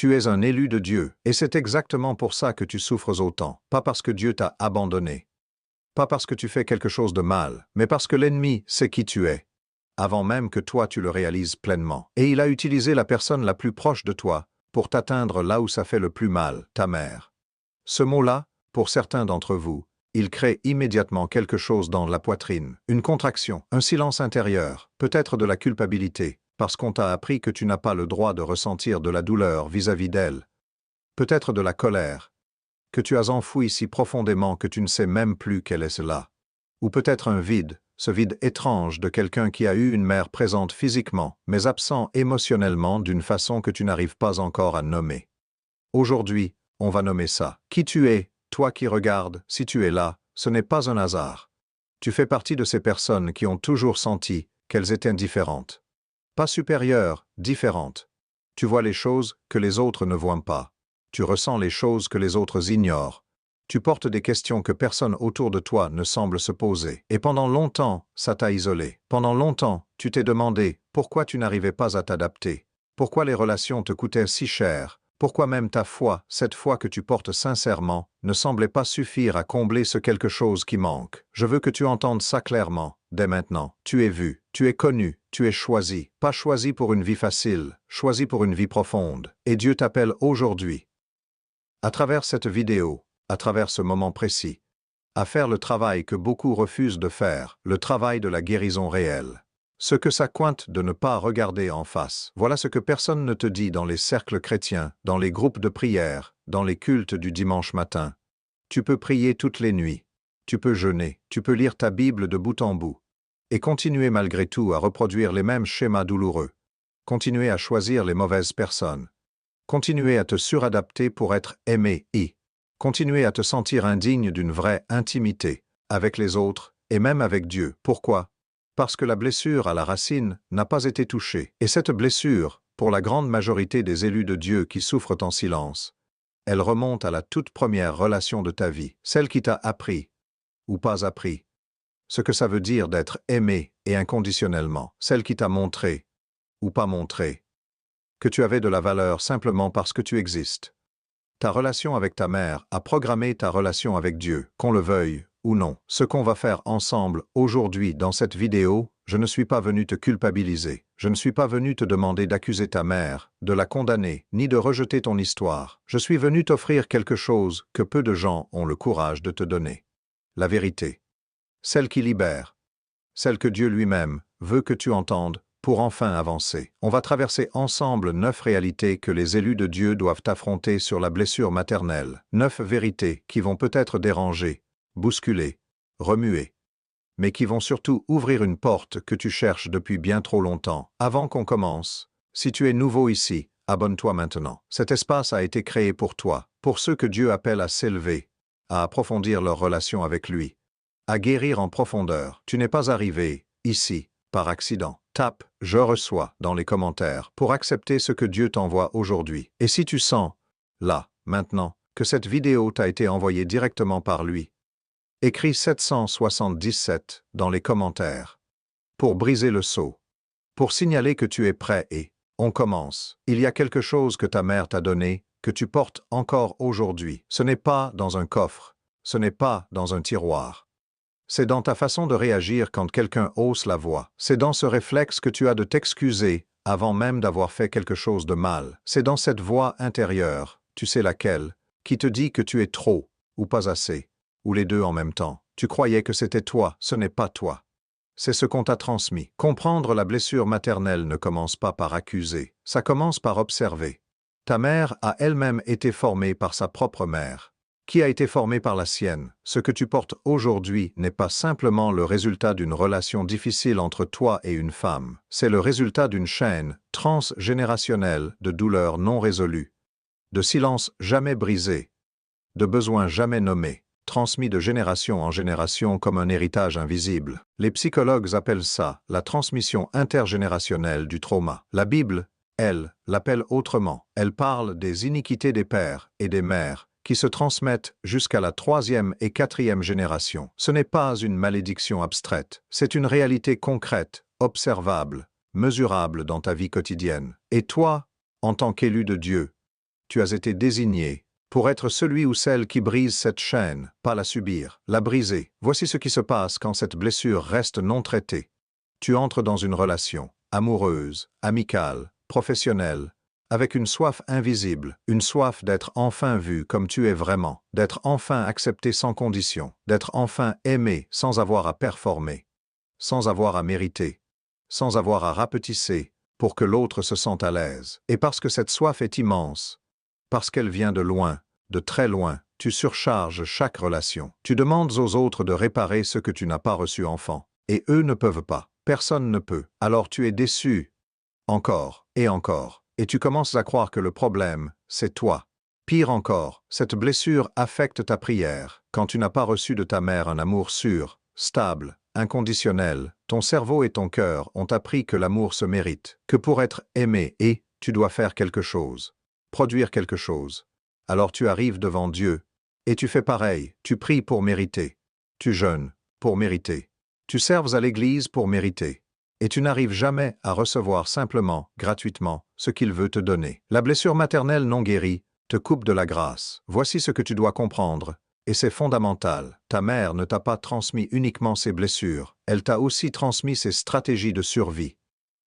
Tu es un élu de Dieu, et c'est exactement pour ça que tu souffres autant. Pas parce que Dieu t'a abandonné, pas parce que tu fais quelque chose de mal, mais parce que l'ennemi sait qui tu es, avant même que toi tu le réalises pleinement. Et il a utilisé la personne la plus proche de toi pour t'atteindre là où ça fait le plus mal, ta mère. Ce mot-là, pour certains d'entre vous, il crée immédiatement quelque chose dans la poitrine, une contraction, un silence intérieur, peut-être de la culpabilité, parce qu'on t'a appris que tu n'as pas le droit de ressentir de la douleur vis-à-vis d'elle, peut-être de la colère, que tu as enfoui si profondément que tu ne sais même plus quel est cela. Ou peut-être un vide, ce vide étrange de quelqu'un qui a eu une mère présente physiquement, mais absent émotionnellement d'une façon que tu n'arrives pas encore à nommer. Aujourd'hui, on va nommer ça. Qui tu es, toi qui regardes, si tu es là, ce n'est pas un hasard. Tu fais partie de ces personnes qui ont toujours senti qu'elles étaient différentes. Pas supérieures, différentes. Tu vois les choses que les autres ne voient pas. Tu ressens les choses que les autres ignorent. Tu portes des questions que personne autour de toi ne semble se poser. Et pendant longtemps, ça t'a isolé. Pendant longtemps, tu t'es demandé pourquoi tu n'arrivais pas à t'adapter. Pourquoi les relations te coûtaient si cher. Pourquoi même ta foi, cette foi que tu portes sincèrement, ne semblait pas suffire à combler ce quelque chose qui manque. Je veux que tu entendes ça clairement, dès maintenant. Tu es vu, tu es connu, tu es choisi. Pas choisi pour une vie facile, choisi pour une vie profonde. Et Dieu t'appelle aujourd'hui, à travers cette vidéo, à travers ce moment précis, à faire le travail que beaucoup refusent de faire, le travail de la guérison réelle. Ce que ça cointe de ne pas regarder en face. Voilà ce que personne ne te dit dans les cercles chrétiens, dans les groupes de prière, dans les cultes du dimanche matin. Tu peux prier toutes les nuits. Tu peux jeûner. Tu peux lire ta Bible de bout en bout. Et continuer malgré tout à reproduire les mêmes schémas douloureux. Continuer à choisir les mauvaises personnes. Continuer à te suradapter pour être aimé et continuer à te sentir indigne d'une vraie intimité avec les autres et même avec Dieu. Pourquoi? Parce que la blessure à la racine n'a pas été touchée. Et cette blessure, pour la grande majorité des élus de Dieu qui souffrent en silence, elle remonte à la toute première relation de ta vie, celle qui t'a appris, ou pas appris, ce que ça veut dire d'être aimé et inconditionnellement, celle qui t'a montré, ou pas montré, que tu avais de la valeur simplement parce que tu existes. Ta relation avec ta mère a programmé ta relation avec Dieu, qu'on le veuille ou non. Ce qu'on va faire ensemble aujourd'hui dans cette vidéo, je ne suis pas venu te culpabiliser. Je ne suis pas venu te demander d'accuser ta mère, de la condamner, ni de rejeter ton histoire. Je suis venu t'offrir quelque chose que peu de gens ont le courage de te donner. La vérité. Celle qui libère. Celle que Dieu lui-même veut que tu entendes pour enfin avancer. On va traverser ensemble 9 réalités que les élus de Dieu doivent affronter sur la blessure maternelle. 9 vérités qui vont peut-être déranger, bousculer, remuer, mais qui vont surtout ouvrir une porte que tu cherches depuis bien trop longtemps. Avant qu'on commence, si tu es nouveau ici, abonne-toi maintenant. Cet espace a été créé pour toi, pour ceux que Dieu appelle à s'élever, à approfondir leur relation avec lui, à guérir en profondeur. Tu n'es pas arrivé ici par accident. Tape « Je reçois » dans les commentaires pour accepter ce que Dieu t'envoie aujourd'hui. Et si tu sens, là, maintenant, que cette vidéo t'a été envoyée directement par lui, écris 777 dans les commentaires pour briser le sceau, pour signaler que tu es prêt et on commence. Il y a quelque chose que ta mère t'a donné, que tu portes encore aujourd'hui. Ce n'est pas dans un coffre, ce n'est pas dans un tiroir. C'est dans ta façon de réagir quand quelqu'un hausse la voix. C'est dans ce réflexe que tu as de t'excuser avant même d'avoir fait quelque chose de mal. C'est dans cette voix intérieure, tu sais laquelle, qui te dit que tu es trop, ou pas assez, ou les deux en même temps. Tu croyais que c'était toi, ce n'est pas toi. C'est ce qu'on t'a transmis. Comprendre la blessure maternelle ne commence pas par accuser, ça commence par observer. Ta mère a elle-même été formée par sa propre mère, qui a été formée par la sienne. Ce que tu portes aujourd'hui n'est pas simplement le résultat d'une relation difficile entre toi et une femme, c'est le résultat d'une chaîne transgénérationnelle de douleurs non résolues, de silences jamais brisés, de besoins jamais nommés, transmis de génération en génération comme un héritage invisible. Les psychologues appellent ça la transmission intergénérationnelle du trauma. La Bible, elle, l'appelle autrement. Elle parle des iniquités des pères et des mères qui se transmettent jusqu'à la 3e et 4e génération. Ce n'est pas une malédiction abstraite, c'est une réalité concrète, observable, mesurable dans ta vie quotidienne. Et toi, en tant qu'élu de Dieu, tu as été désigné pour être celui ou celle qui brise cette chaîne, pas la subir, la briser. Voici ce qui se passe quand cette blessure reste non traitée. Tu entres dans une relation, amoureuse, amicale, professionnelle, avec une soif invisible, une soif d'être enfin vu comme tu es vraiment, d'être enfin accepté sans condition, d'être enfin aimé sans avoir à performer, sans avoir à mériter, sans avoir à rapetisser, pour que l'autre se sente à l'aise. Et parce que cette soif est immense, parce qu'elle vient de loin, de très loin, tu surcharges chaque relation. Tu demandes aux autres de réparer ce que tu n'as pas reçu enfant. Et eux ne peuvent pas. Personne ne peut. Alors tu es déçu. Encore, et tu commences à croire que le problème, c'est toi. Pire encore, cette blessure affecte ta prière. Quand tu n'as pas reçu de ta mère un amour sûr, stable, inconditionnel, ton cerveau et ton cœur ont appris que l'amour se mérite, que pour être aimé tu dois faire quelque chose, produire quelque chose. Alors tu arrives devant Dieu, et tu fais pareil, tu pries pour mériter, tu jeûnes pour mériter, tu serves à l'Église pour mériter. Et tu n'arrives jamais à recevoir simplement, gratuitement, ce qu'il veut te donner. La blessure maternelle non guérie te coupe de la grâce. Voici ce que tu dois comprendre, et c'est fondamental. Ta mère ne t'a pas transmis uniquement ses blessures, elle t'a aussi transmis ses stratégies de survie.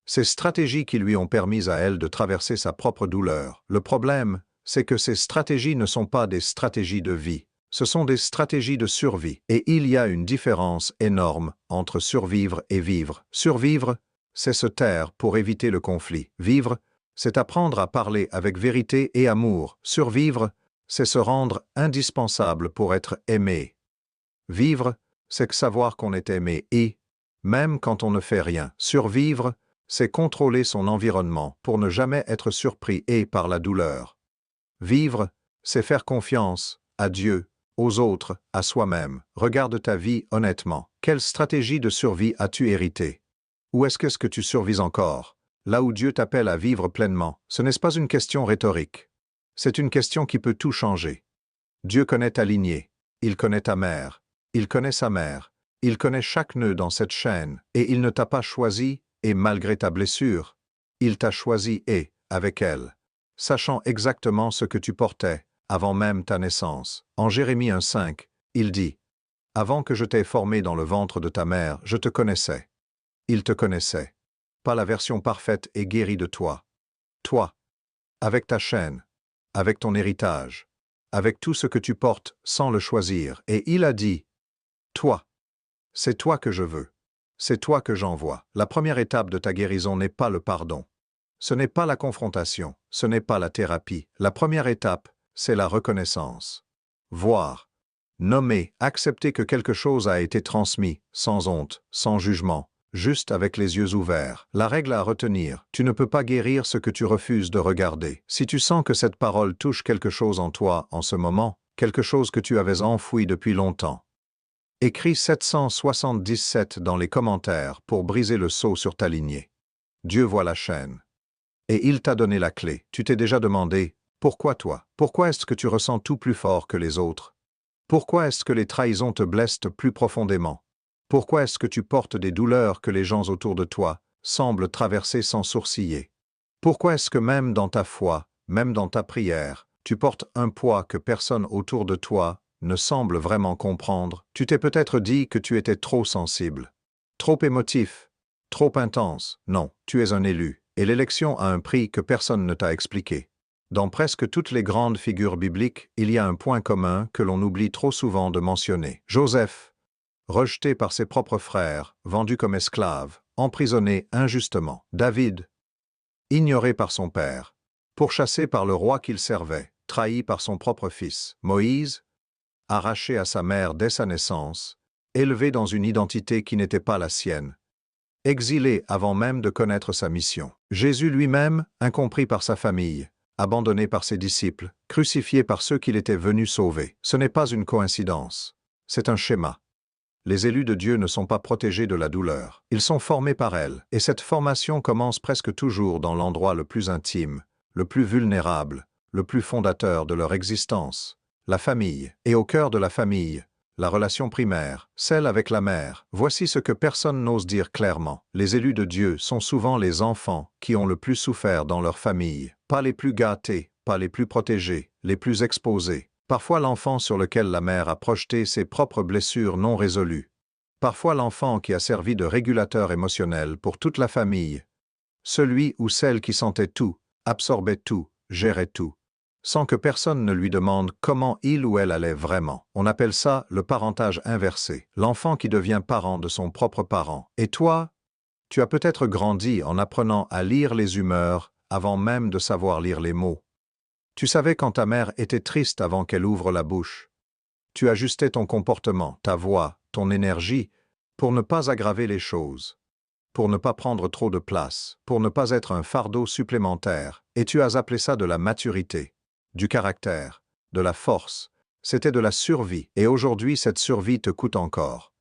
Ces stratégies qui lui ont permis à elle de traverser sa propre douleur. Le problème, c'est que ces stratégies ne sont pas des stratégies de vie. Ce sont des stratégies de survie. Et il y a une différence énorme entre survivre et vivre. Survivre, c'est se taire pour éviter le conflit. Vivre, c'est apprendre à parler avec vérité et amour. Survivre, c'est se rendre indispensable pour être aimé. Vivre, c'est savoir qu'on est aimé et, même quand on ne fait rien. Survivre, c'est contrôler son environnement pour ne jamais être surpris et par la douleur. Vivre, c'est faire confiance à Dieu, aux autres, à soi-même. Regarde ta vie honnêtement. Quelle stratégie de survie as-tu hérité? Ou est-ce que tu survis encore? Là où Dieu t'appelle à vivre pleinement, ce n'est pas une question rhétorique. C'est une question qui peut tout changer. Dieu connaît ta lignée, il connaît ta mère, il connaît sa mère, il connaît chaque nœud dans cette chaîne, et il ne t'a pas choisi, et malgré ta blessure, il t'a choisi et, avec elle, sachant exactement ce que tu portais, avant même ta naissance. En Jérémie 1,5, il dit « Avant que je t'ai formé dans le ventre de ta mère, je te connaissais. » Il te connaissait. Pas la version parfaite et guérie de toi. Toi, avec ta chaîne, avec ton héritage, avec tout ce que tu portes sans le choisir. Et il a dit « Toi, c'est toi que je veux. C'est toi que j'envoie. » La première étape de ta guérison n'est pas le pardon. Ce n'est pas la confrontation, ce n'est pas la thérapie. La première étape, c'est la reconnaissance. Voir, nommer, accepter que quelque chose a été transmis, sans honte, sans jugement, juste avec les yeux ouverts. La règle à retenir, tu ne peux pas guérir ce que tu refuses de regarder. Si tu sens que cette parole touche quelque chose en toi en ce moment, quelque chose que tu avais enfoui depuis longtemps, écris 777 dans les commentaires pour briser le sceau sur ta lignée. Dieu voit la chaîne. Et il t'a donné la clé. Tu t'es déjà demandé, pourquoi toi? Pourquoi est-ce que tu ressens tout plus fort que les autres? Pourquoi est-ce que les trahisons te blessent plus profondément? Pourquoi est-ce que tu portes des douleurs que les gens autour de toi semblent traverser sans sourciller? Pourquoi est-ce que même dans ta foi, même dans ta prière, tu portes un poids que personne autour de toi ne semble vraiment comprendre? Tu t'es peut-être dit que tu étais trop sensible, trop émotif, trop intense. Non, tu es un élu, et l'élection a un prix que personne ne t'a expliqué. Dans presque toutes les grandes figures bibliques, il y a un point commun que l'on oublie trop souvent de mentionner. Joseph, rejeté par ses propres frères, vendu comme esclave, emprisonné injustement. David, ignoré par son père, pourchassé par le roi qu'il servait, trahi par son propre fils. Moïse, arraché à sa mère dès sa naissance, élevé dans une identité qui n'était pas la sienne, exilé avant même de connaître sa mission. Jésus lui-même, incompris par sa famille, abandonné par ses disciples, crucifié par ceux qu'il était venu sauver. Ce n'est pas une coïncidence, c'est un schéma. Les élus de Dieu ne sont pas protégés de la douleur, ils sont formés par elle, et cette formation commence presque toujours dans l'endroit le plus intime, le plus vulnérable, le plus fondateur de leur existence, la famille. Et au cœur de la famille, la relation primaire, celle avec la mère. Voici ce que personne n'ose dire clairement. Les élus de Dieu sont souvent les enfants qui ont le plus souffert dans leur famille. Pas les plus gâtés, pas les plus protégés, les plus exposés. Parfois l'enfant sur lequel la mère a projeté ses propres blessures non résolues. Parfois l'enfant qui a servi de régulateur émotionnel pour toute la famille. Celui ou celle qui sentait tout, absorbait tout, gérait tout, sans que personne ne lui demande comment il ou elle allait vraiment. On appelle ça le parentage inversé, l'enfant qui devient parent de son propre parent. Et toi, tu as peut-être grandi en apprenant à lire les humeurs avant même de savoir lire les mots. Tu savais quand ta mère était triste avant qu'elle ouvre la bouche. Tu ajustais ton comportement, ta voix, ton énergie, pour ne pas aggraver les choses, pour ne pas prendre trop de place, pour ne pas être un fardeau supplémentaire, et tu as appelé ça de la maturité, du caractère, de la force. C'était de la survie, et aujourd'hui cette survie te coûte encore.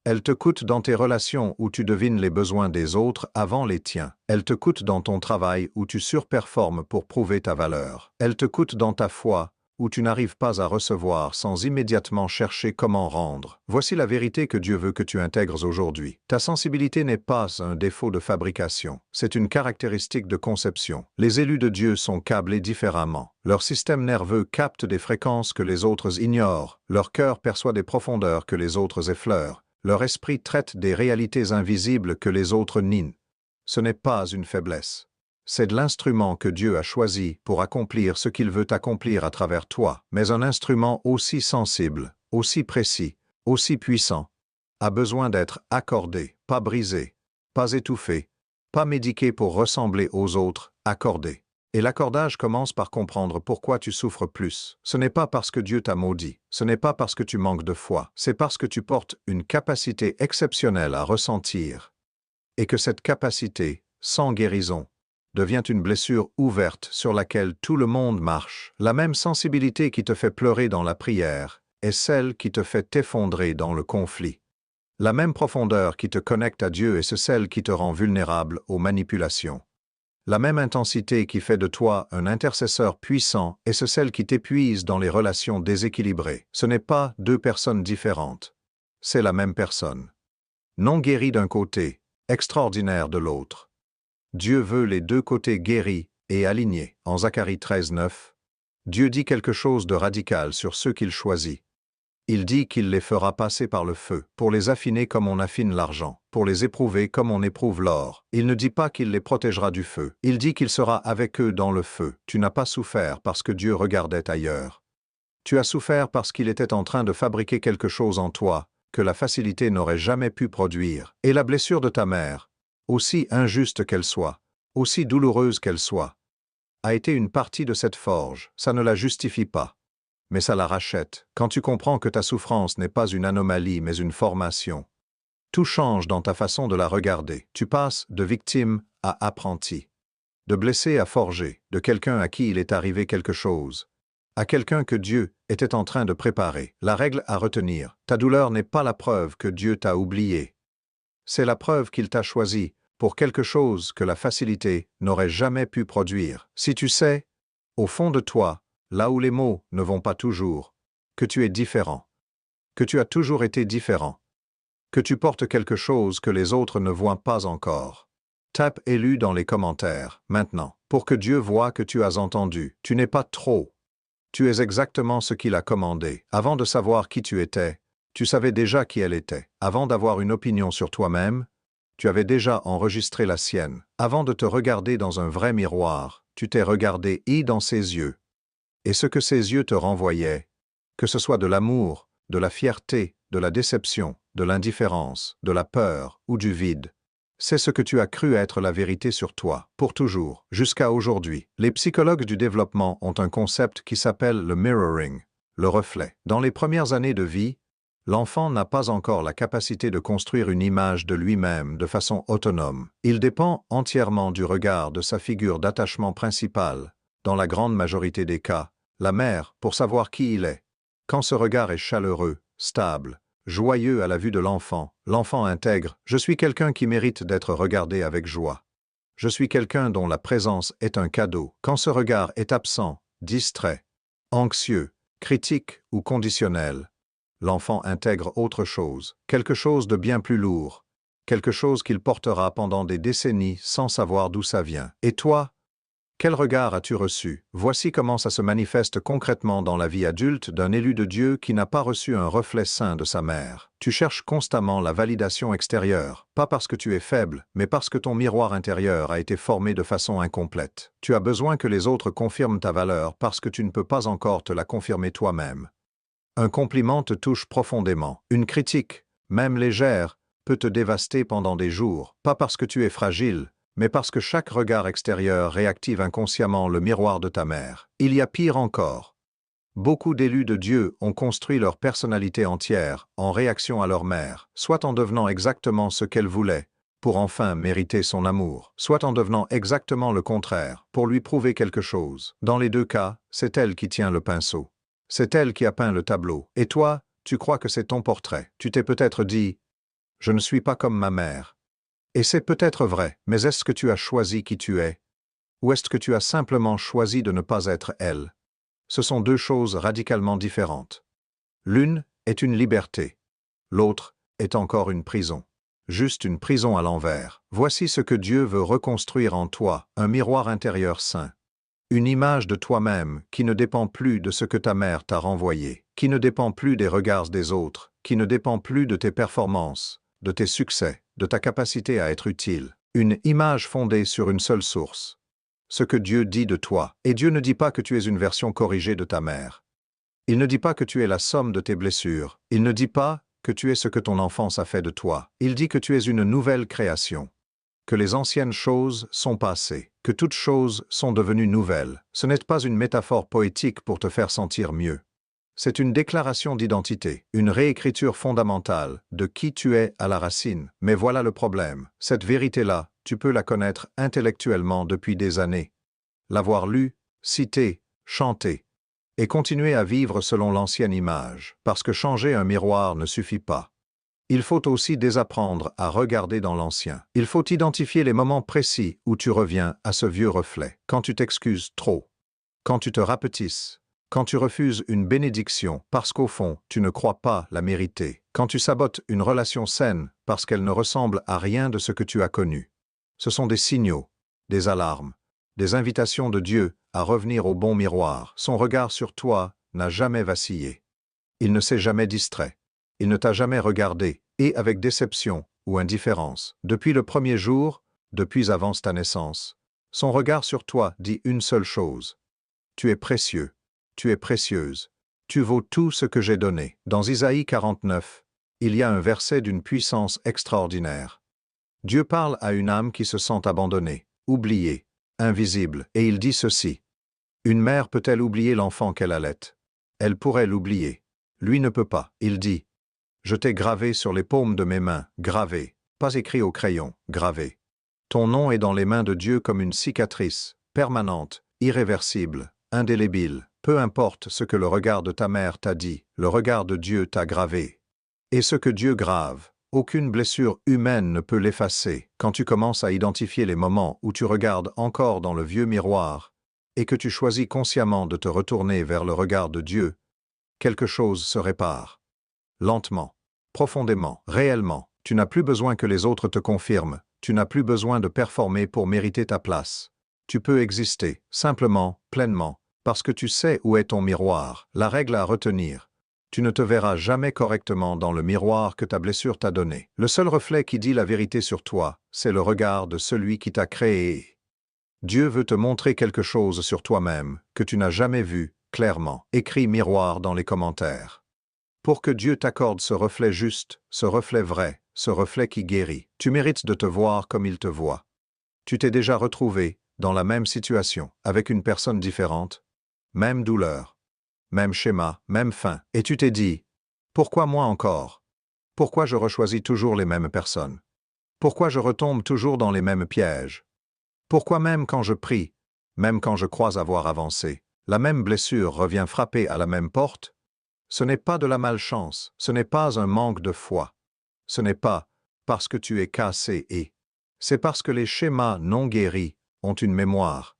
Elle te coûte dans tes relations où tu devines les besoins des autres avant les tiens. Elle te coûte dans ton travail où tu surperformes pour prouver ta valeur. Elle te coûte dans ta foi où tu n'arrives pas à recevoir sans immédiatement chercher comment rendre. Voici la vérité que Dieu veut que tu intègres aujourd'hui. Ta sensibilité n'est pas un défaut de fabrication, c'est une caractéristique de conception. Les élus de Dieu sont câblés différemment. Leur système nerveux capte des fréquences que les autres ignorent. Leur cœur perçoit des profondeurs que les autres effleurent. Leur esprit traite des réalités invisibles que les autres nient. Ce n'est pas une faiblesse. C'est de l'instrument que Dieu a choisi pour accomplir ce qu'il veut accomplir à travers toi, mais un instrument aussi sensible, aussi précis, aussi puissant, a besoin d'être accordé, pas brisé, pas étouffé, pas médiqué pour ressembler aux autres, accordé. Et l'accordage commence par comprendre pourquoi tu souffres plus. Ce n'est pas parce que Dieu t'a maudit, ce n'est pas parce que tu manques de foi, c'est parce que tu portes une capacité exceptionnelle à ressentir. Et que cette capacité, sans guérison, devient une blessure ouverte sur laquelle tout le monde marche. La même sensibilité qui te fait pleurer dans la prière est celle qui te fait t'effondrer dans le conflit. La même profondeur qui te connecte à Dieu est celle qui te rend vulnérable aux manipulations. La même intensité qui fait de toi un intercesseur puissant est celle qui t'épuise dans les relations déséquilibrées. Ce n'est pas deux personnes différentes. C'est la même personne. Non guérie d'un côté, extraordinaire de l'autre. Dieu veut les deux côtés guéris et alignés. En Zacharie 13:9, Dieu dit quelque chose de radical sur ceux qu'il choisit. Il dit qu'il les fera passer par le feu, pour les affiner comme on affine l'argent, pour les éprouver comme on éprouve l'or. Il ne dit pas qu'il les protégera du feu. Il dit qu'il sera avec eux dans le feu. Tu n'as pas souffert parce que Dieu regardait ailleurs. Tu as souffert parce qu'il était en train de fabriquer quelque chose en toi que la facilité n'aurait jamais pu produire. Et la blessure de ta mère, aussi injuste qu'elle soit, aussi douloureuse qu'elle soit, a été une partie de cette forge. Ça ne la justifie pas. Mais ça la rachète. Quand tu comprends que ta souffrance n'est pas une anomalie mais une formation, tout change dans ta façon de la regarder. Tu passes de victime à apprenti, de blessé à forgé, de quelqu'un à qui il est arrivé quelque chose, à quelqu'un que Dieu était en train de préparer. La règle à retenir, ta douleur n'est pas la preuve que Dieu t'a oublié. C'est la preuve qu'il t'a choisi pour quelque chose que la facilité n'aurait jamais pu produire. Si tu sais, au fond de toi, là où les mots ne vont pas toujours, que tu es différent, que tu as toujours été différent, que tu portes quelque chose que les autres ne voient pas encore. Tape élu dans les commentaires, maintenant, pour que Dieu voie que tu as entendu. Tu n'es pas trop. Tu es exactement ce qu'il a commandé. Avant de savoir qui tu étais, tu savais déjà qui elle était. Avant d'avoir une opinion sur toi-même, tu avais déjà enregistré la sienne. Avant de te regarder dans un vrai miroir, tu t'es regardé dans ses yeux. Et ce que ses yeux te renvoyaient, que ce soit de l'amour, de la fierté, de la déception, de l'indifférence, de la peur ou du vide, c'est ce que tu as cru être la vérité sur toi, pour toujours, jusqu'à aujourd'hui. Les psychologues du développement ont un concept qui s'appelle le mirroring, le reflet. Dans les premières années de vie, l'enfant n'a pas encore la capacité de construire une image de lui-même de façon autonome. Il dépend entièrement du regard de sa figure d'attachement principale, dans la grande majorité des cas, la mère, pour savoir qui il est. Quand ce regard est chaleureux, stable, joyeux à la vue de l'enfant, l'enfant intègre « Je suis quelqu'un qui mérite d'être regardé avec joie. Je suis quelqu'un dont la présence est un cadeau. » Quand ce regard est absent, distrait, anxieux, critique ou conditionnel, l'enfant intègre autre chose, quelque chose de bien plus lourd, quelque chose qu'il portera pendant des décennies sans savoir d'où ça vient. Et toi, Quel regard as-tu reçu? Voici comment ça se manifeste concrètement dans la vie adulte d'un élu de Dieu qui n'a pas reçu un reflet saint de sa mère. Tu cherches constamment la validation extérieure, pas parce que tu es faible, mais parce que ton miroir intérieur a été formé de façon incomplète. Tu as besoin que les autres confirment ta valeur parce que tu ne peux pas encore te la confirmer toi-même. Un compliment te touche profondément. Une critique, même légère, peut te dévaster pendant des jours, pas parce que tu es fragile, mais parce que chaque regard extérieur réactive inconsciemment le miroir de ta mère. Il y a pire encore. Beaucoup d'élus de Dieu ont construit leur personnalité entière en réaction à leur mère, soit en devenant exactement ce qu'elle voulait, pour enfin mériter son amour, soit en devenant exactement le contraire, pour lui prouver quelque chose. Dans les deux cas, c'est elle qui tient le pinceau. C'est elle qui a peint le tableau. Et toi, tu crois que c'est ton portrait. Tu t'es peut-être dit « Je ne suis pas comme ma mère ». Et c'est peut-être vrai, mais est-ce que tu as choisi qui tu es? Ou est-ce que tu as simplement choisi de ne pas être elle? Ce sont deux choses radicalement différentes. L'une est une liberté. L'autre est encore une prison. Juste une prison à l'envers. Voici ce que Dieu veut reconstruire en toi, un miroir intérieur saint. Une image de toi-même qui ne dépend plus de ce que ta mère t'a renvoyé, qui ne dépend plus des regards des autres, qui ne dépend plus de tes performances, de tes succès, de ta capacité à être utile. Une image fondée sur une seule source. Ce que Dieu dit de toi. Et Dieu ne dit pas que tu es une version corrigée de ta mère. Il ne dit pas que tu es la somme de tes blessures. Il ne dit pas que tu es ce que ton enfance a fait de toi. Il dit que tu es une nouvelle création. Que les anciennes choses sont passées. Que toutes choses sont devenues nouvelles. Ce n'est pas une métaphore poétique pour te faire sentir mieux. C'est une déclaration d'identité, une réécriture fondamentale de qui tu es à la racine. Mais voilà le problème. Cette vérité-là, tu peux la connaître intellectuellement depuis des années. L'avoir lue, citée, chantée. Et continuer à vivre selon l'ancienne image. Parce que changer un miroir ne suffit pas. Il faut aussi désapprendre à regarder dans l'ancien. Il faut identifier les moments précis où tu reviens à ce vieux reflet. Quand tu t'excuses trop. Quand tu te rapetisses. Quand tu refuses une bénédiction parce qu'au fond, tu ne crois pas la mériter. Quand tu sabotes une relation saine parce qu'elle ne ressemble à rien de ce que tu as connu. Ce sont des signaux, des alarmes, des invitations de Dieu à revenir au bon miroir. Son regard sur toi n'a jamais vacillé. Il ne s'est jamais distrait. Il ne t'a jamais regardé, et avec déception ou indifférence. Depuis le premier jour, depuis avant ta naissance, son regard sur toi dit une seule chose. Tu es précieux. Tu es précieuse. Tu vaux tout ce que j'ai donné. Dans Isaïe 49, il y a un verset d'une puissance extraordinaire. Dieu parle à une âme qui se sent abandonnée, oubliée, invisible, et il dit ceci. Une mère peut-elle oublier l'enfant qu'elle allait? Elle pourrait l'oublier. Lui ne peut pas. Il dit. Je t'ai gravé sur les paumes de mes mains, gravé, pas écrit au crayon, gravé. Ton nom est dans les mains de Dieu comme une cicatrice, permanente, irréversible, indélébile. Peu importe ce que le regard de ta mère t'a dit, le regard de Dieu t'a gravé. Et ce que Dieu grave, aucune blessure humaine ne peut l'effacer. Quand tu commences à identifier les moments où tu regardes encore dans le vieux miroir, et que tu choisis consciemment de te retourner vers le regard de Dieu, quelque chose se répare. Lentement, profondément, réellement. Tu n'as plus besoin que les autres te confirment. Tu n'as plus besoin de performer pour mériter ta place. Tu peux exister, simplement, pleinement, parce que tu sais où est ton miroir. La règle à retenir. Tu ne te verras jamais correctement dans le miroir que ta blessure t'a donné. Le seul reflet qui dit la vérité sur toi, c'est le regard de celui qui t'a créé. Dieu veut te montrer quelque chose sur toi-même que tu n'as jamais vu, clairement. Écris miroir dans les commentaires. Pour que Dieu t'accorde ce reflet juste, ce reflet vrai, ce reflet qui guérit, tu mérites de te voir comme il te voit. Tu t'es déjà retrouvé dans la même situation, avec une personne différente, même douleur, même schéma, même fin, et tu t'es dit, pourquoi moi encore? Pourquoi je rechoisis toujours les mêmes personnes? Pourquoi je retombe toujours dans les mêmes pièges? Pourquoi même quand je prie, même quand je crois avoir avancé, la même blessure revient frapper à la même porte? Ce n'est pas de la malchance, ce n'est pas un manque de foi. Ce n'est pas parce que tu es cassé et c'est parce que les schémas non guéris ont une mémoire.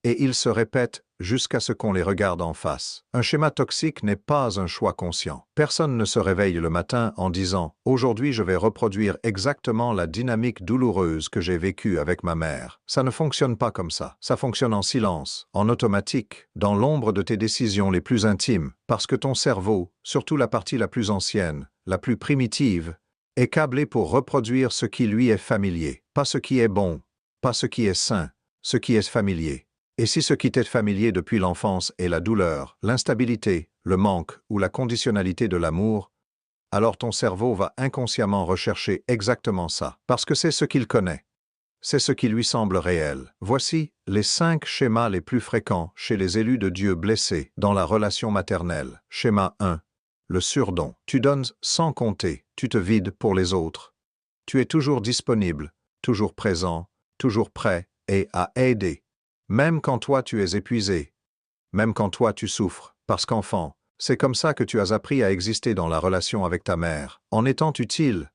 Et ils se répètent jusqu'à ce qu'on les regarde en face. Un schéma toxique n'est pas un choix conscient. Personne ne se réveille le matin en disant « Aujourd'hui, je vais reproduire exactement la dynamique douloureuse que j'ai vécue avec ma mère ». Ça ne fonctionne pas comme ça. Ça fonctionne en silence, en automatique, dans l'ombre de tes décisions les plus intimes, parce que ton cerveau, surtout la partie la plus ancienne, la plus primitive, est câblé pour reproduire ce qui lui est familier, pas ce qui est bon, pas ce qui est sain, ce qui est familier. Et si ce qui t'est familier depuis l'enfance est la douleur, l'instabilité, le manque ou la conditionnalité de l'amour, alors ton cerveau va inconsciemment rechercher exactement ça, parce que c'est ce qu'il connaît. C'est ce qui lui semble réel. Voici les 5 schémas les plus fréquents chez les élus de Dieu blessés dans la relation maternelle. Schéma 1. Le surdon. Tu donnes sans compter, tu te vides pour les autres. Tu es toujours disponible, toujours présent, toujours prêt et à aider. Même quand toi tu es épuisé, même quand toi tu souffres, parce qu'enfant, c'est comme ça que tu as appris à exister dans la relation avec ta mère, en étant utile,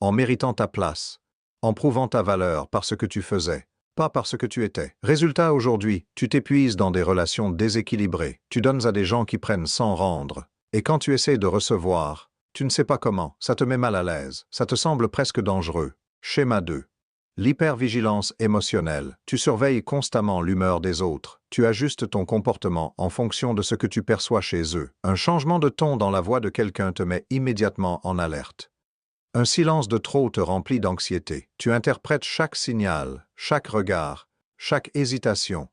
en méritant ta place, en prouvant ta valeur par ce que tu faisais, pas par ce que tu étais. Résultat aujourd'hui, tu t'épuises dans des relations déséquilibrées, tu donnes à des gens qui prennent sans rendre, et quand tu essaies de recevoir, tu ne sais pas comment, ça te met mal à l'aise, ça te semble presque dangereux. Schéma 2. L'hypervigilance émotionnelle. Tu surveilles constamment l'humeur des autres. Tu ajustes ton comportement en fonction de ce que tu perçois chez eux. Un changement de ton dans la voix de quelqu'un te met immédiatement en alerte. Un silence de trop te remplit d'anxiété. Tu interprètes chaque signal, chaque regard, chaque hésitation,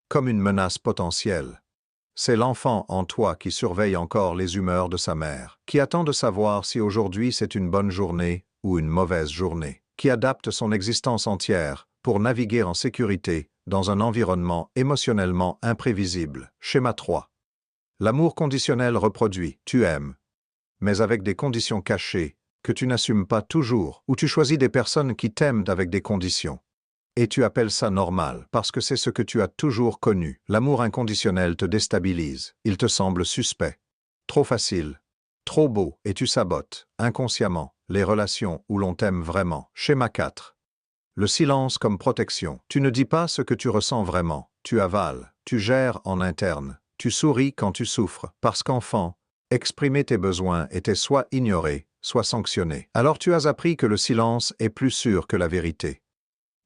comme une menace potentielle. C'est l'enfant en toi qui surveille encore les humeurs de sa mère, qui attend de savoir si aujourd'hui c'est une bonne journée ou une mauvaise journée, qui adapte son existence entière pour naviguer en sécurité dans un environnement émotionnellement imprévisible. Schéma 3. L'amour conditionnel reproduit, tu aimes, mais avec des conditions cachées que tu n'assumes pas toujours, ou tu choisis des personnes qui t'aiment avec des conditions. Et tu appelles ça normal, parce que c'est ce que tu as toujours connu. L'amour inconditionnel te déstabilise, il te semble suspect, trop facile, trop beau, et tu sabotes, inconsciemment, les relations où l'on t'aime vraiment. Schéma 4. Le silence comme protection. Tu ne dis pas ce que tu ressens vraiment, tu avales, tu gères en interne, tu souris quand tu souffres, parce qu'enfant, exprimer tes besoins était soit ignoré, soit sanctionné. Alors tu as appris que le silence est plus sûr que la vérité,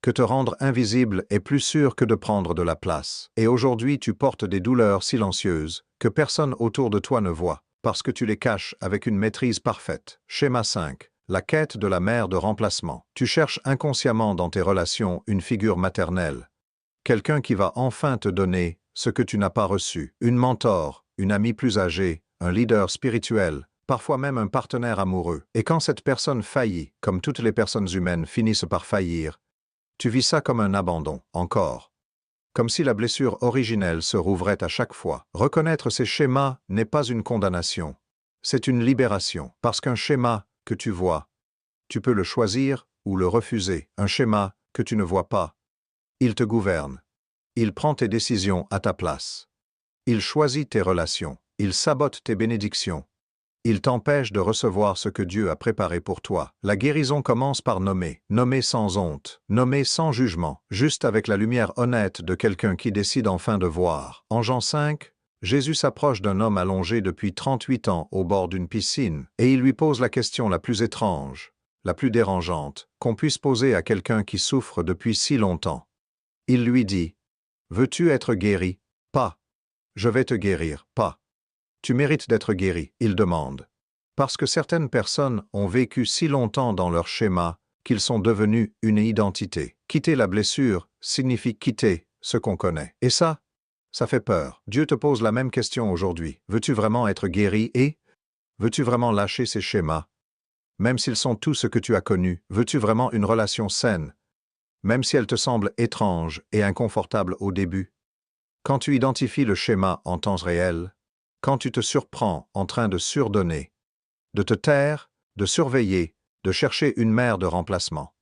que te rendre invisible est plus sûr que de prendre de la place. Et aujourd'hui tu portes des douleurs silencieuses que personne autour de toi ne voit, parce que tu les caches avec une maîtrise parfaite. Schéma 5. La quête de la mère de remplacement. Tu cherches inconsciemment dans tes relations une figure maternelle, quelqu'un qui va enfin te donner ce que tu n'as pas reçu, une mentor, une amie plus âgée, un leader spirituel, parfois même un partenaire amoureux. Et quand cette personne faillit, comme toutes les personnes humaines finissent par faillir, tu vis ça comme un abandon, encore. Comme si la blessure originelle se rouvrait à chaque fois. Reconnaître ces schémas n'est pas une condamnation. C'est une libération. Parce qu'un schéma que tu vois, tu peux le choisir ou le refuser. Un schéma que tu ne vois pas, il te gouverne. Il prend tes décisions à ta place. Il choisit tes relations. Il sabote tes bénédictions. Il t'empêche de recevoir ce que Dieu a préparé pour toi. La guérison commence par nommer. Nommer sans honte. Nommer sans jugement. Juste avec la lumière honnête de quelqu'un qui décide enfin de voir. En Jean 5, Jésus s'approche d'un homme allongé depuis 38 ans au bord d'une piscine, et il lui pose la question la plus étrange, la plus dérangeante, qu'on puisse poser à quelqu'un qui souffre depuis si longtemps. Il lui dit, « Veux-tu être guéri? Pas. Je vais te guérir. Pas. Tu mérites d'être guéri, il demande. Parce que certaines personnes ont vécu si longtemps dans leur schéma qu'ils sont devenus une identité. Quitter la blessure signifie quitter ce qu'on connaît. Et ça fait peur. Dieu te pose la même question aujourd'hui. Veux-tu vraiment être guéri et veux-tu vraiment lâcher ces schémas? Même s'ils sont tout ce que tu as connu, veux-tu vraiment une relation saine? Même si elle te semble étrange et inconfortable au début? Quand tu identifies le schéma en temps réel, quand tu te surprends en train de surdonner, de te taire, de surveiller, de chercher une mère de remplacement,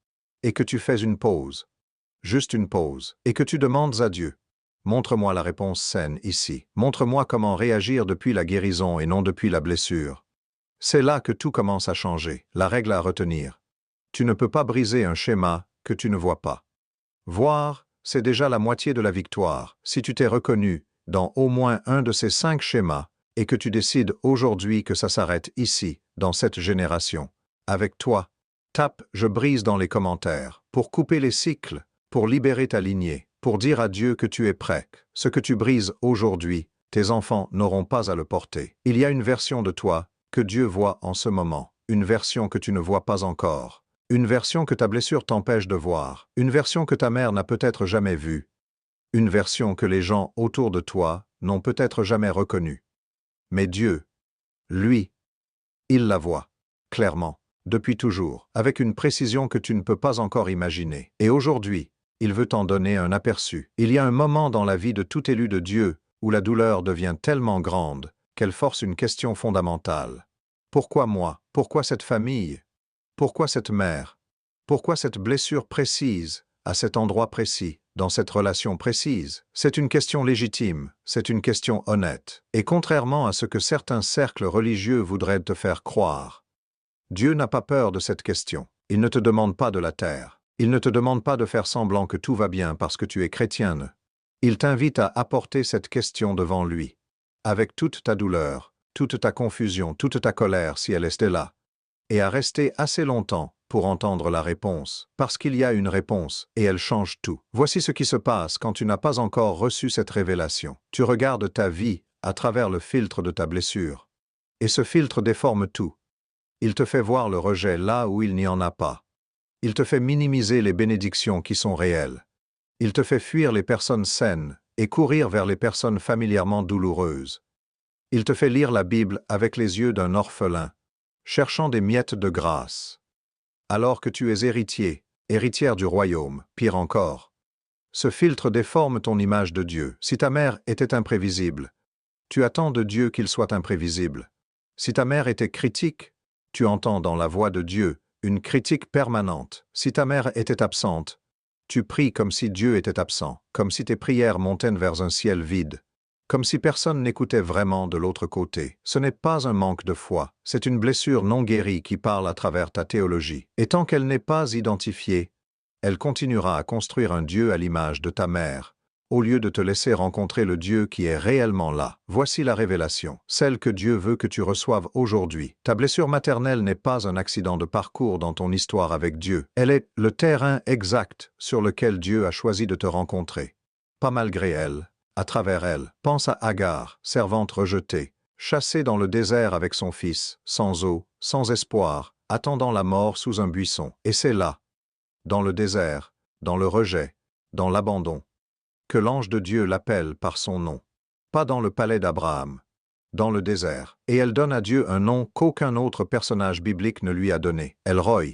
et que tu fais une pause, juste une pause, et que tu demandes à Dieu, montre-moi la réponse saine ici, montre-moi comment réagir depuis la guérison et non depuis la blessure. C'est là que tout commence à changer. La règle à retenir. Tu ne peux pas briser un schéma que tu ne vois pas. Voir, c'est déjà la moitié de la victoire. Si tu t'es reconnu dans au moins un de ces 5 schémas, et que tu décides aujourd'hui que ça s'arrête ici, dans cette génération, avec toi, tape « Je brise » dans les commentaires, pour couper les cycles, pour libérer ta lignée, pour dire à Dieu que tu es prêt. Ce que tu brises aujourd'hui, tes enfants n'auront pas à le porter. Il y a une version de toi que Dieu voit en ce moment, une version que tu ne vois pas encore, une version que ta blessure t'empêche de voir, une version que ta mère n'a peut-être jamais vue, une version que les gens autour de toi n'ont peut-être jamais reconnue. Mais Dieu, lui, il la voit, clairement, depuis toujours, avec une précision que tu ne peux pas encore imaginer. Et aujourd'hui, il veut t'en donner un aperçu. Il y a un moment dans la vie de tout élu de Dieu où la douleur devient tellement grande qu'elle force une question fondamentale. Pourquoi moi? Pourquoi cette famille? Pourquoi cette mère? Pourquoi cette blessure précise, à cet endroit précis, dans cette relation précise? C'est une question légitime, c'est une question honnête. Et contrairement à ce que certains cercles religieux voudraient te faire croire, Dieu n'a pas peur de cette question. Il ne te demande pas de la taire. Il ne te demande pas de faire semblant que tout va bien parce que tu es chrétienne. Il t'invite à apporter cette question devant lui, avec toute ta douleur, toute ta confusion, toute ta colère si elle est là, et à rester assez longtemps pour entendre la réponse, parce qu'il y a une réponse, et elle change tout. Voici ce qui se passe quand tu n'as pas encore reçu cette révélation. Tu regardes ta vie à travers le filtre de ta blessure, et ce filtre déforme tout. Il te fait voir le rejet là où il n'y en a pas. Il te fait minimiser les bénédictions qui sont réelles. Il te fait fuir les personnes saines et courir vers les personnes familièrement douloureuses. Il te fait lire la Bible avec les yeux d'un orphelin, cherchant des miettes de grâce. Alors que tu es héritier, héritière du royaume, pire encore. Ce filtre déforme ton image de Dieu. Si ta mère était imprévisible, tu attends de Dieu qu'il soit imprévisible. Si ta mère était critique, tu entends dans la voix de Dieu une critique permanente. Si ta mère était absente, tu pries comme si Dieu était absent, comme si tes prières montaient vers un ciel vide, comme si personne n'écoutait vraiment de l'autre côté. Ce n'est pas un manque de foi, c'est une blessure non guérie qui parle à travers ta théologie. Et tant qu'elle n'est pas identifiée, elle continuera à construire un Dieu à l'image de ta mère, au lieu de te laisser rencontrer le Dieu qui est réellement là. Voici la révélation, celle que Dieu veut que tu reçoives aujourd'hui. Ta blessure maternelle n'est pas un accident de parcours dans ton histoire avec Dieu. Elle est le terrain exact sur lequel Dieu a choisi de te rencontrer. Pas malgré elle, à travers elle. Pense à Agar, servante rejetée, chassée dans le désert avec son fils, sans eau, sans espoir, attendant la mort sous un buisson. Et c'est là, dans le désert, dans le rejet, dans l'abandon, que l'ange de Dieu l'appelle par son nom. Pas dans le palais d'Abraham, dans le désert. Et elle donne à Dieu un nom qu'aucun autre personnage biblique ne lui a donné. El Roi,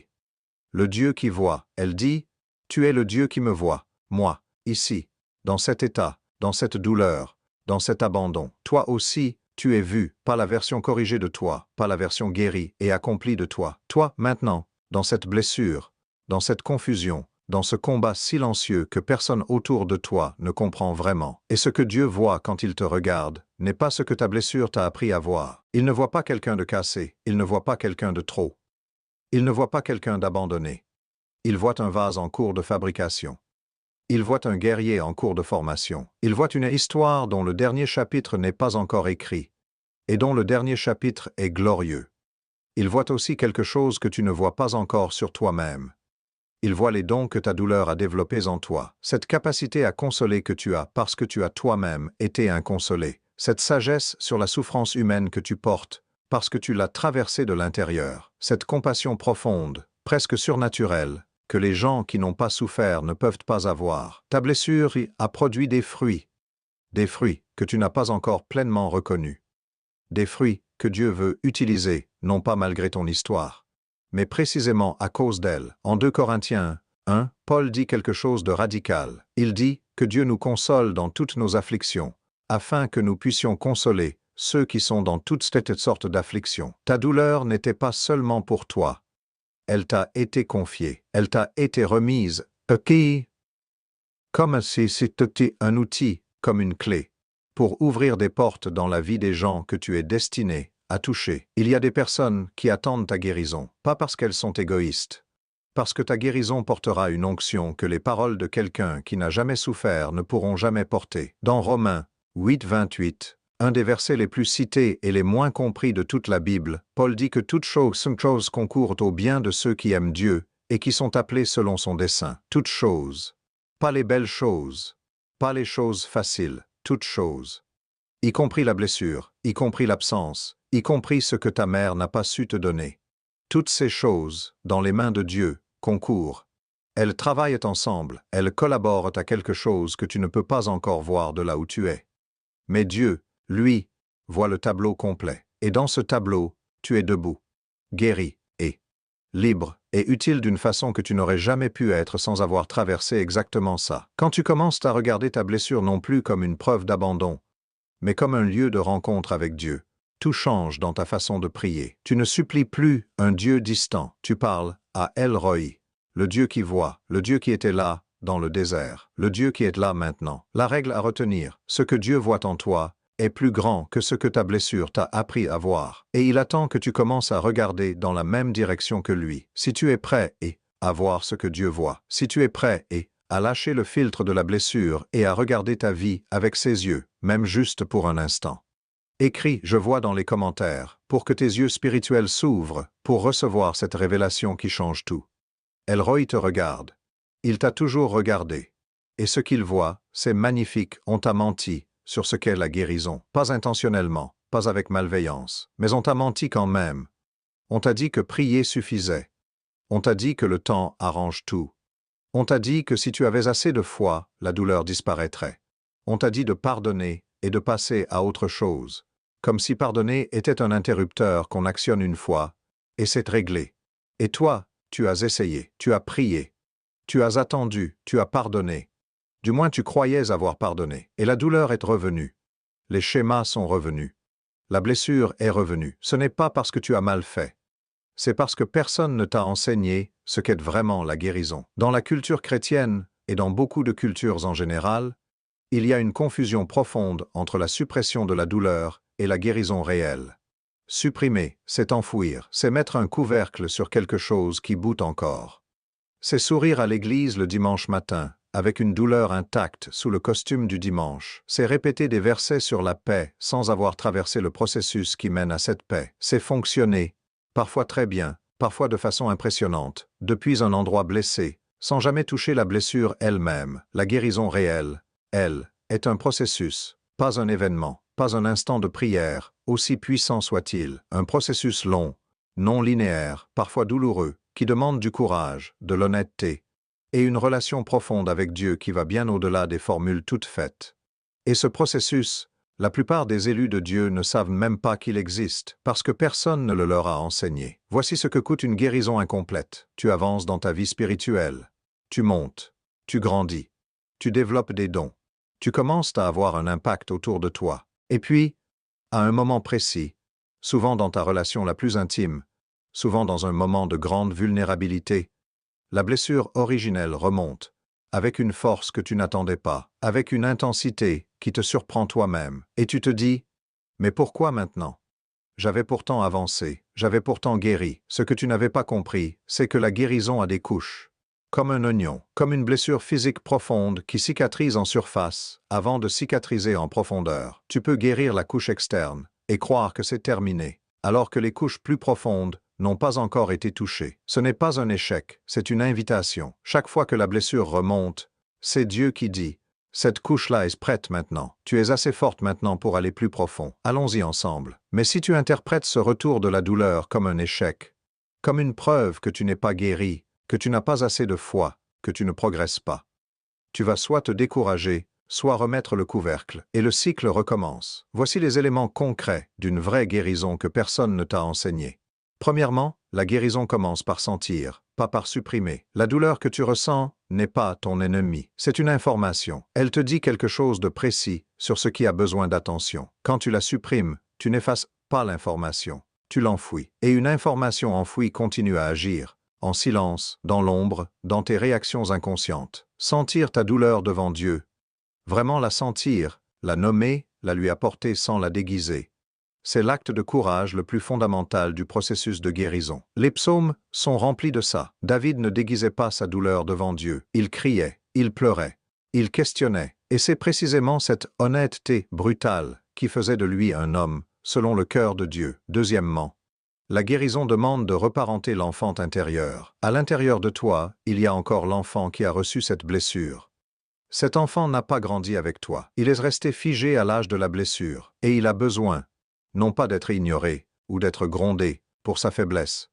le Dieu qui voit. Elle dit, « Tu es le Dieu qui me voit, moi, ici, dans cet état, dans cette douleur, dans cet abandon. Toi aussi, tu es vu, pas la version corrigée de toi, pas la version guérie et accomplie de toi. Toi, maintenant, dans cette blessure, dans cette confusion, dans ce combat silencieux que personne autour de toi ne comprend vraiment. Et ce que Dieu voit quand il te regarde n'est pas ce que ta blessure t'a appris à voir. Il ne voit pas quelqu'un de cassé, il ne voit pas quelqu'un de trop. Il ne voit pas quelqu'un d'abandonné. Il voit un vase en cours de fabrication. Il voit un guerrier en cours de formation. Il voit une histoire dont le dernier chapitre n'est pas encore écrit, et dont le dernier chapitre est glorieux. Il voit aussi quelque chose que tu ne vois pas encore sur toi-même. Il voit les dons que ta douleur a développés en toi, cette capacité à consoler que tu as parce que tu as toi-même été inconsolé, cette sagesse sur la souffrance humaine que tu portes parce que tu l'as traversée de l'intérieur, cette compassion profonde, presque surnaturelle, que les gens qui n'ont pas souffert ne peuvent pas avoir. Ta blessure a produit des fruits que tu n'as pas encore pleinement reconnus, des fruits que Dieu veut utiliser, non pas malgré ton histoire, mais précisément à cause d'elle. En 2 Corinthiens 1, Paul dit quelque chose de radical. Il dit que Dieu nous console dans toutes nos afflictions, afin que nous puissions consoler ceux qui sont dans toutes cette sorte d'afflictions. Ta douleur n'était pas seulement pour toi. Elle t'a été confiée, elle t'a été remise, comme si c'était un outil, comme une clé, pour ouvrir des portes dans la vie des gens que tu es destiné à toucher. Il y a des personnes qui attendent ta guérison, pas parce qu'elles sont égoïstes, Parce que ta guérison portera une onction que les paroles de quelqu'un qui n'a jamais souffert ne pourront jamais porter. Dans Romains 8, 28, un des versets les plus cités et les moins compris de toute la Bible, Paul dit que toutes choses concourent au bien de ceux qui aiment Dieu et qui sont appelés selon son dessein. Toutes choses. Pas les belles choses. Pas les choses faciles. Toutes choses. Y compris la blessure, y compris l'absence, y compris ce que ta mère n'a pas su te donner. Toutes ces choses, dans les mains de Dieu, concourent. Elles travaillent ensemble, elles collaborent à quelque chose que tu ne peux pas encore voir de là où tu es. Mais Dieu, lui, voit le tableau complet. Et dans ce tableau, tu es debout, guéri, et libre, et utile d'une façon que tu n'aurais jamais pu être sans avoir traversé exactement ça. Quand tu commences à regarder ta blessure non plus comme une preuve d'abandon, mais comme un lieu de rencontre avec Dieu, tout change dans ta façon de prier. Tu ne supplies plus un Dieu distant, tu parles à El Roi, le Dieu qui voit, le Dieu qui était là, dans le désert, le Dieu qui est là maintenant. La règle à retenir, ce que Dieu voit en toi, est plus grand que ce que ta blessure t'a appris à voir, et il attend que tu commences à regarder dans la même direction que lui. Si tu es prêt à voir ce que Dieu voit, si tu es prêt à lâcher le filtre de la blessure et à regarder ta vie avec ses yeux, même juste pour un instant. Écris « Je vois » dans les commentaires, pour que tes yeux spirituels s'ouvrent, pour recevoir cette révélation qui change tout. El Roi te regarde. Il t'a toujours regardé. Et ce qu'il voit, c'est magnifique, on t'a menti sur ce qu'est la guérison. Pas intentionnellement, pas avec malveillance, mais on t'a menti quand même. On t'a dit que prier suffisait. On t'a dit que le temps arrange tout. On t'a dit que si tu avais assez de foi, la douleur disparaîtrait. On t'a dit de pardonner et de passer à autre chose. Comme si pardonner était un interrupteur qu'on actionne une fois, et c'est réglé. Et toi, tu as essayé, tu as prié, tu as attendu, tu as pardonné. Du moins tu croyais avoir pardonné, et la douleur est revenue. Les schémas sont revenus. La blessure est revenue. Ce n'est pas parce que tu as mal fait. C'est parce que personne ne t'a enseigné ce qu'est vraiment la guérison. Dans la culture chrétienne, et dans beaucoup de cultures en général, il y a une confusion profonde entre la suppression de la douleur et la guérison réelle. Supprimer, c'est enfouir, c'est mettre un couvercle sur quelque chose qui boute encore. C'est sourire à l'église le dimanche matin, avec une douleur intacte sous le costume du dimanche. C'est répéter des versets sur la paix sans avoir traversé le processus qui mène à cette paix. C'est fonctionner, parfois très bien, parfois de façon impressionnante, depuis un endroit blessé, sans jamais toucher la blessure elle-même. La guérison réelle, elle, est un processus, pas un événement, pas un instant de prière, aussi puissant soit-il, un processus long, non linéaire, parfois douloureux, qui demande du courage, de l'honnêteté, et une relation profonde avec Dieu qui va bien au-delà des formules toutes faites. Et ce processus, la plupart des élus de Dieu ne savent même pas qu'il existe, parce que personne ne le leur a enseigné. Voici ce que coûte une guérison incomplète. Tu avances dans ta vie spirituelle. Tu montes. Tu grandis. Tu développes des dons. Tu commences à avoir un impact autour de toi. Et puis, à un moment précis, souvent dans ta relation la plus intime, souvent dans un moment de grande vulnérabilité, la blessure originelle remonte, avec une force que tu n'attendais pas, avec une intensité qui te surprend toi-même, et tu te dis « Mais pourquoi maintenant ? J'avais pourtant avancé, j'avais pourtant guéri. » Ce que tu n'avais pas compris, c'est que la guérison a des couches. Comme un oignon, comme une blessure physique profonde qui cicatrise en surface avant de cicatriser en profondeur. Tu peux guérir la couche externe et croire que c'est terminé, alors que les couches plus profondes n'ont pas encore été touchées. Ce n'est pas un échec, c'est une invitation. Chaque fois que la blessure remonte, c'est Dieu qui dit « Cette couche-là est prête maintenant. Tu es assez forte maintenant pour aller plus profond. Allons-y ensemble. » Mais si tu interprètes ce retour de la douleur comme un échec, comme une preuve que tu n'es pas guéri, que tu n'as pas assez de foi, que tu ne progresses pas, tu vas soit te décourager, soit remettre le couvercle, et le cycle recommence. Voici les éléments concrets d'une vraie guérison que personne ne t'a enseigné. Premièrement, la guérison commence par sentir, pas par supprimer. La douleur que tu ressens n'est pas ton ennemi, c'est une information. Elle te dit quelque chose de précis sur ce qui a besoin d'attention. Quand tu la supprimes, tu n'effaces pas l'information, tu l'enfouis. Et une information enfouie continue à agir, en silence, dans l'ombre, dans tes réactions inconscientes. Sentir ta douleur devant Dieu, vraiment la sentir, la nommer, la lui apporter sans la déguiser. C'est l'acte de courage le plus fondamental du processus de guérison. Les psaumes sont remplis de ça. David ne déguisait pas sa douleur devant Dieu. Il criait, il pleurait, il questionnait. Et c'est précisément cette honnêteté brutale qui faisait de lui un homme, selon le cœur de Dieu. Deuxièmement, la guérison demande de reparenter l'enfant intérieur. À l'intérieur de toi, il y a encore l'enfant qui a reçu cette blessure. Cet enfant n'a pas grandi avec toi. Il est resté figé à l'âge de la blessure. Et il a besoin, non pas d'être ignoré ou d'être grondé pour sa faiblesse,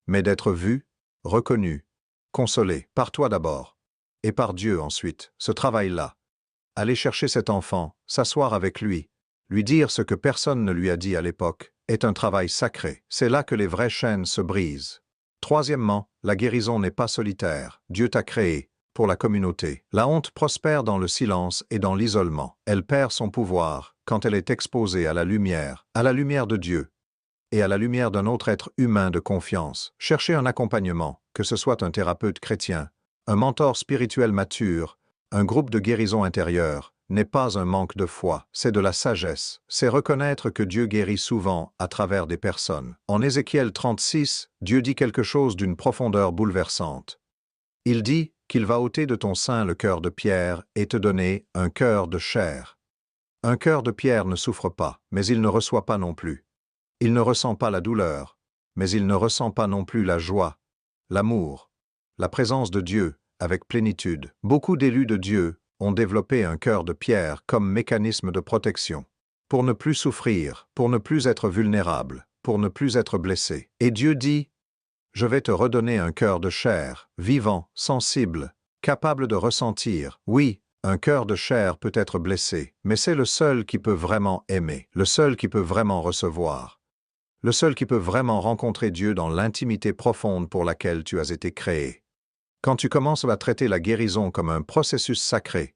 mais d'être vu, reconnu, consolé par toi d'abord, et par Dieu ensuite. Ce travail-là, aller chercher cet enfant, s'asseoir avec lui dire ce que personne ne lui a dit à l'époque, est un travail sacré. C'est là que les vraies chaînes se brisent. Troisièmement, la guérison n'est pas solitaire. Dieu t'a créé pour la communauté. La honte prospère dans le silence et dans l'isolement. Elle perd son pouvoir quand elle est exposée à la lumière de Dieu et à la lumière d'un autre être humain de confiance. Chercher un accompagnement, que ce soit un thérapeute chrétien, un mentor spirituel mature, un groupe de guérison intérieure, n'est pas un manque de foi, c'est de la sagesse. C'est reconnaître que Dieu guérit souvent à travers des personnes. En Ézéchiel 36, Dieu dit quelque chose d'une profondeur bouleversante. Il dit qu'il va ôter de ton sein le cœur de pierre et te donner un cœur de chair. Un cœur de pierre ne souffre pas, mais il ne reçoit pas non plus. Il ne ressent pas la douleur, mais il ne ressent pas non plus la joie, l'amour, la présence de Dieu avec plénitude. Beaucoup d'élus de Dieu ont développé un cœur de pierre comme mécanisme de protection, pour ne plus souffrir, pour ne plus être vulnérable, pour ne plus être blessé. Et Dieu dit, « Je vais te redonner un cœur de chair, vivant, sensible, capable de ressentir. » Oui, un cœur de chair peut être blessé, mais c'est le seul qui peut vraiment aimer, le seul qui peut vraiment recevoir, le seul qui peut vraiment rencontrer Dieu dans l'intimité profonde pour laquelle tu as été créé. Quand tu commences à traiter la guérison comme un processus sacré,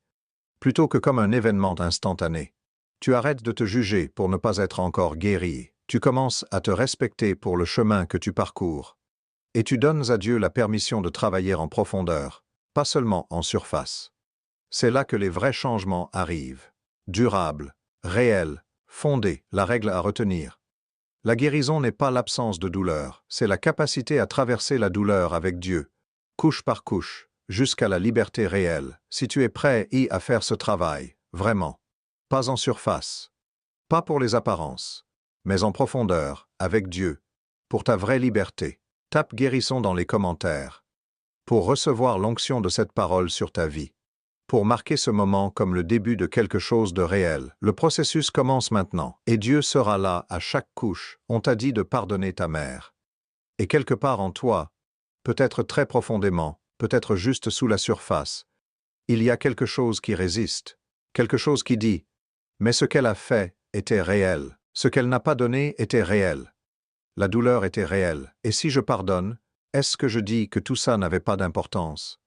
plutôt que comme un événement instantané, tu arrêtes de te juger pour ne pas être encore guéri. Tu commences à te respecter pour le chemin que tu parcours. Et tu donnes à Dieu la permission de travailler en profondeur, pas seulement en surface. C'est là que les vrais changements arrivent. Durables, réels, fondés, la règle à retenir. La guérison n'est pas l'absence de douleur, c'est la capacité à traverser la douleur avec Dieu, couche par couche, jusqu'à la liberté réelle. Si tu es prêt à faire ce travail, vraiment, pas en surface, pas pour les apparences, mais en profondeur, avec Dieu, pour ta vraie liberté, tape guérison dans les commentaires, pour recevoir l'onction de cette parole sur ta vie, pour marquer ce moment comme le début de quelque chose de réel. Le processus commence maintenant, et Dieu sera là à chaque couche. On t'a dit de pardonner ta mère. Et quelque part en toi, peut-être très profondément, peut-être juste sous la surface, il y a quelque chose qui résiste, quelque chose qui dit « Mais ce qu'elle a fait était réel, ce qu'elle n'a pas donné était réel. La douleur était réelle, et si je pardonne, est-ce que je dis que tout ça n'avait pas d'importance?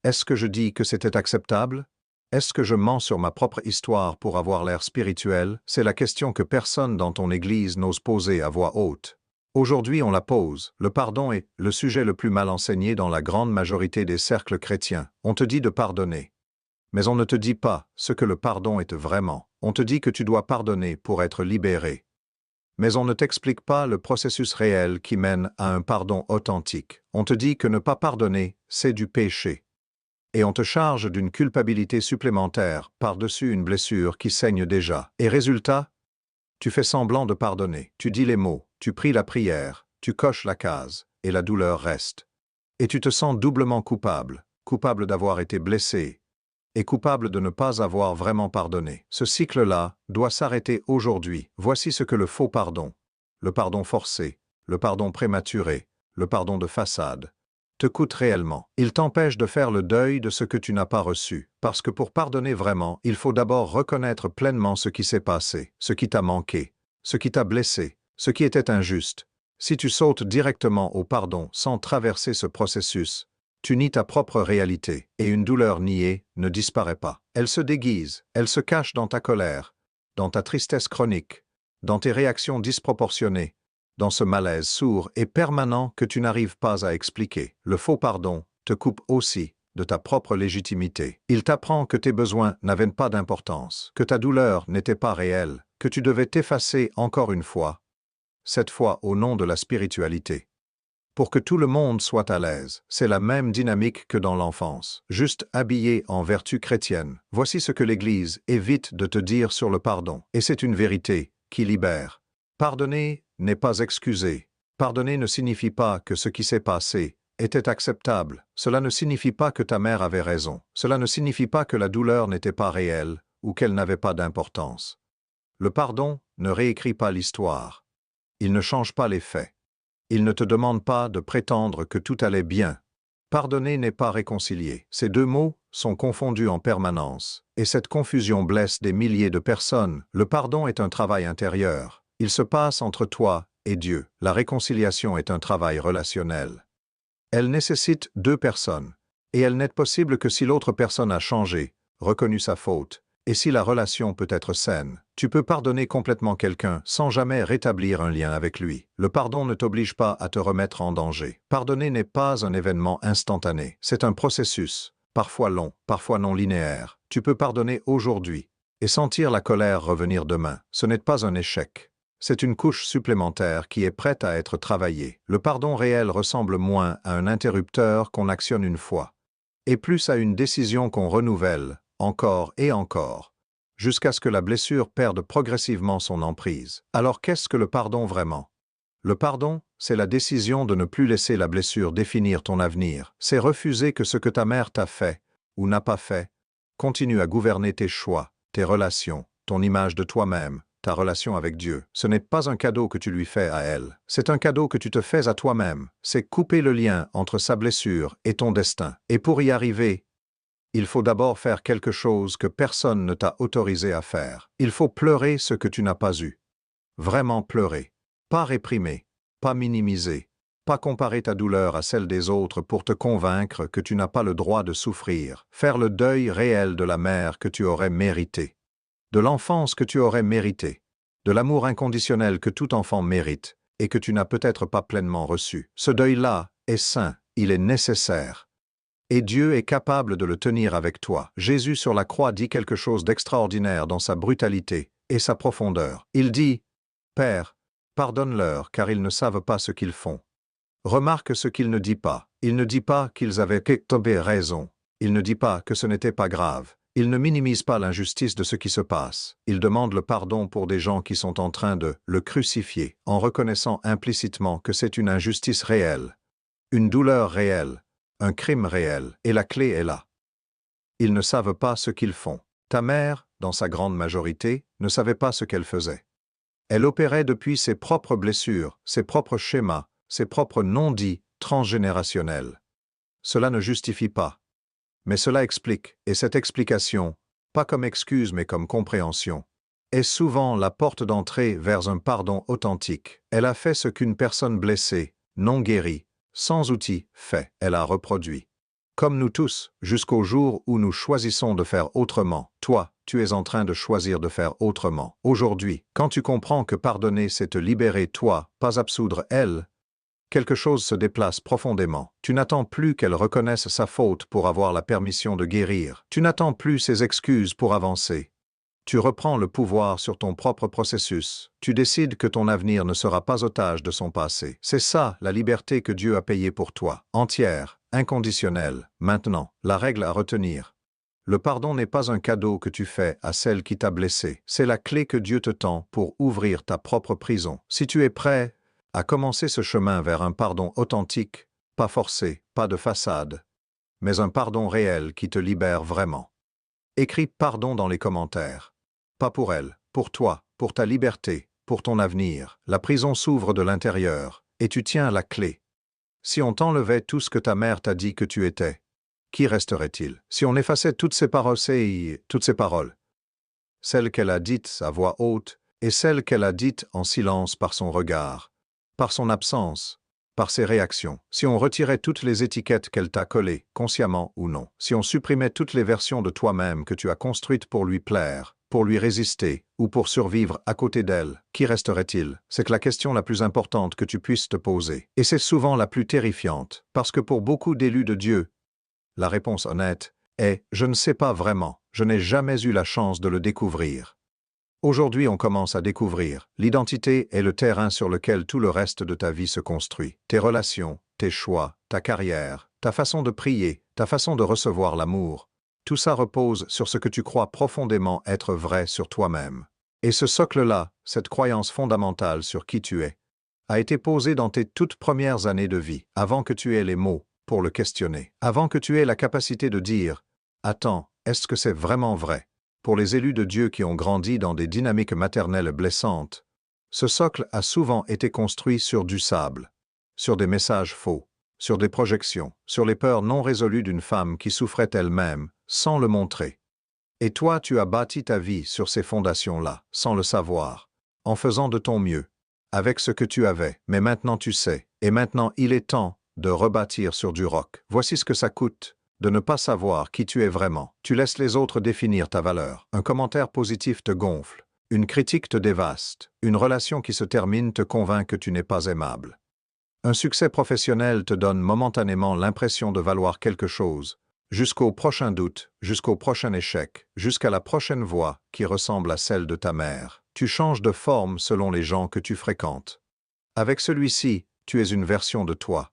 Est-ce que je dis que c'était acceptable? Est-ce que je mens sur ma propre histoire pour avoir l'air spirituel? C'est la question que personne dans ton église n'ose poser à voix haute. Aujourd'hui on la pose. Le pardon est le sujet le plus mal enseigné dans la grande majorité des cercles chrétiens. On te dit de pardonner. Mais on ne te dit pas ce que le pardon est vraiment. On te dit que tu dois pardonner pour être libéré. Mais on ne t'explique pas le processus réel qui mène à un pardon authentique. On te dit que ne pas pardonner, c'est du péché. Et on te charge d'une culpabilité supplémentaire par-dessus une blessure qui saigne déjà. Et résultat, tu fais semblant de pardonner, tu dis les mots, tu pries la prière, tu coches la case, et la douleur reste. Et tu te sens doublement coupable, coupable d'avoir été blessé, et coupable de ne pas avoir vraiment pardonné. Ce cycle-là doit s'arrêter aujourd'hui. Voici ce que le faux pardon, le pardon forcé, le pardon prématuré, le pardon de façade, te coûte réellement. Il t'empêche de faire le deuil de ce que tu n'as pas reçu. Parce que pour pardonner vraiment, il faut d'abord reconnaître pleinement ce qui s'est passé, ce qui t'a manqué, ce qui t'a blessé, ce qui était injuste. Si tu sautes directement au pardon sans traverser ce processus, tu nies ta propre réalité, et une douleur niée ne disparaît pas. Elle se déguise, elle se cache dans ta colère, dans ta tristesse chronique, dans tes réactions disproportionnées, dans ce malaise sourd et permanent que tu n'arrives pas à expliquer. Le faux pardon te coupe aussi de ta propre légitimité. Il t'apprend que tes besoins n'avaient pas d'importance, que ta douleur n'était pas réelle, que tu devais t'effacer encore une fois, cette fois au nom de la spiritualité. Pour que tout le monde soit à l'aise, c'est la même dynamique que dans l'enfance, juste habillé en vertu chrétienne. Voici ce que l'Église évite de te dire sur le pardon, et c'est une vérité qui libère. Pardonner n'est pas excuser. Pardonner ne signifie pas que ce qui s'est passé était acceptable. Cela ne signifie pas que ta mère avait raison. Cela ne signifie pas que la douleur n'était pas réelle ou qu'elle n'avait pas d'importance. Le pardon ne réécrit pas l'histoire. Il ne change pas les faits. Il ne te demande pas de prétendre que tout allait bien. Pardonner n'est pas réconcilier. Ces deux mots sont confondus en permanence, et cette confusion blesse des milliers de personnes. Le pardon est un travail intérieur. Il se passe entre toi et Dieu. La réconciliation est un travail relationnel. Elle nécessite deux personnes, et elle n'est possible que si l'autre personne a changé, reconnu sa faute, et si la relation peut être saine. Tu peux pardonner complètement quelqu'un sans jamais rétablir un lien avec lui. Le pardon ne t'oblige pas à te remettre en danger. Pardonner n'est pas un événement instantané. C'est un processus, parfois long, parfois non linéaire. Tu peux pardonner aujourd'hui et sentir la colère revenir demain. Ce n'est pas un échec. C'est une couche supplémentaire qui est prête à être travaillée. Le pardon réel ressemble moins à un interrupteur qu'on actionne une fois, et plus à une décision qu'on renouvelle, encore et encore, jusqu'à ce que la blessure perde progressivement son emprise. Alors qu'est-ce que le pardon vraiment? Le pardon, c'est la décision de ne plus laisser la blessure définir ton avenir. C'est refuser que ce que ta mère t'a fait, ou n'a pas fait, continue à gouverner tes choix, tes relations, ton image de toi-même, ta relation avec Dieu. Ce n'est pas un cadeau que tu lui fais à elle, c'est un cadeau que tu te fais à toi-même. C'est couper le lien entre sa blessure et ton destin. Et pour y arriver, il faut d'abord faire quelque chose que personne ne t'a autorisé à faire. Il faut pleurer ce que tu n'as pas eu. Vraiment pleurer. Pas réprimer, pas minimiser, pas comparer ta douleur à celle des autres pour te convaincre que tu n'as pas le droit de souffrir. Faire le deuil réel de la mère que tu aurais méritée, de l'enfance que tu aurais méritée, de l'amour inconditionnel que tout enfant mérite et que tu n'as peut-être pas pleinement reçu. Ce deuil-là est sain, il est nécessaire. Et Dieu est capable de le tenir avec toi. Jésus sur la croix dit quelque chose d'extraordinaire dans sa brutalité et sa profondeur. Il dit, « Père, pardonne-leur car ils ne savent pas ce qu'ils font. » Remarque ce qu'il ne dit pas. Il ne dit pas qu'ils avaient raison. Il ne dit pas que ce n'était pas grave. Il ne minimise pas l'injustice de ce qui se passe. Il demande le pardon pour des gens qui sont en train de le crucifier, en reconnaissant implicitement que c'est une injustice réelle, une douleur réelle, un crime réel, et la clé est là. Ils ne savent pas ce qu'ils font. Ta mère, dans sa grande majorité, ne savait pas ce qu'elle faisait. Elle opérait depuis ses propres blessures, ses propres schémas, ses propres non-dits transgénérationnels. Cela ne justifie pas, mais cela explique, et cette explication, pas comme excuse mais comme compréhension, est souvent la porte d'entrée vers un pardon authentique. Elle a fait ce qu'une personne blessée, non guérie, sans outils, fait. Elle a reproduit. Comme nous tous, jusqu'au jour où nous choisissons de faire autrement. Toi, tu es en train de choisir de faire autrement. Aujourd'hui, quand tu comprends que pardonner c'est te libérer toi, pas absoudre elle, quelque chose se déplace profondément. Tu n'attends plus qu'elle reconnaisse sa faute pour avoir la permission de guérir. Tu n'attends plus ses excuses pour avancer. Tu reprends le pouvoir sur ton propre processus. Tu décides que ton avenir ne sera pas otage de son passé. C'est ça, la liberté que Dieu a payée pour toi. Entière, inconditionnelle. Maintenant, la règle à retenir. Le pardon n'est pas un cadeau que tu fais à celle qui t'a blessé. C'est la clé que Dieu te tend pour ouvrir ta propre prison. Si tu es prêt à commencer ce chemin vers un pardon authentique, pas forcé, pas de façade, mais un pardon réel qui te libère vraiment. Écris pardon dans les commentaires. Pas pour elle, pour toi, pour ta liberté, pour ton avenir. La prison s'ouvre de l'intérieur, et tu tiens la clé. Si on t'enlevait tout ce que ta mère t'a dit que tu étais, qui resterait-il? Si on effaçait toutes ces paroles, celles qu'elle a dites à voix haute, et celles qu'elle a dites en silence par son regard, par son absence, par ses réactions, si on retirait toutes les étiquettes qu'elle t'a collées, consciemment ou non, si on supprimait toutes les versions de toi-même que tu as construites pour lui plaire, pour lui résister, ou pour survivre à côté d'elle, qui resterait-il? C'est la question la plus importante que tu puisses te poser. Et c'est souvent la plus terrifiante, parce que pour beaucoup d'élus de Dieu, la réponse honnête est « Je ne sais pas vraiment, je n'ai jamais eu la chance de le découvrir ». Aujourd'hui, on commence à découvrir. L'identité est le terrain sur lequel tout le reste de ta vie se construit. Tes relations, tes choix, ta carrière, ta façon de prier, ta façon de recevoir l'amour. Tout ça repose sur ce que tu crois profondément être vrai sur toi-même. Et ce socle-là, cette croyance fondamentale sur qui tu es, a été posé dans tes toutes premières années de vie, avant que tu aies les mots pour le questionner, avant que tu aies la capacité de dire « Attends, est-ce que c'est vraiment vrai ?» Pour les élus de Dieu qui ont grandi dans des dynamiques maternelles blessantes, ce socle a souvent été construit sur du sable, sur des messages faux, sur des projections, sur les peurs non résolues d'une femme qui souffrait elle-même, sans le montrer. Et toi, tu as bâti ta vie sur ces fondations-là, sans le savoir, en faisant de ton mieux, avec ce que tu avais, mais maintenant tu sais, et maintenant il est temps de rebâtir sur du roc. Voici ce que ça coûte de ne pas savoir qui tu es vraiment. Tu laisses les autres définir ta valeur. Un commentaire positif te gonfle, une critique te dévaste, une relation qui se termine te convainc que tu n'es pas aimable. Un succès professionnel te donne momentanément l'impression de valoir quelque chose, jusqu'au prochain doute, jusqu'au prochain échec, jusqu'à la prochaine voix qui ressemble à celle de ta mère. Tu changes de forme selon les gens que tu fréquentes. Avec celui-ci, tu es une version de toi.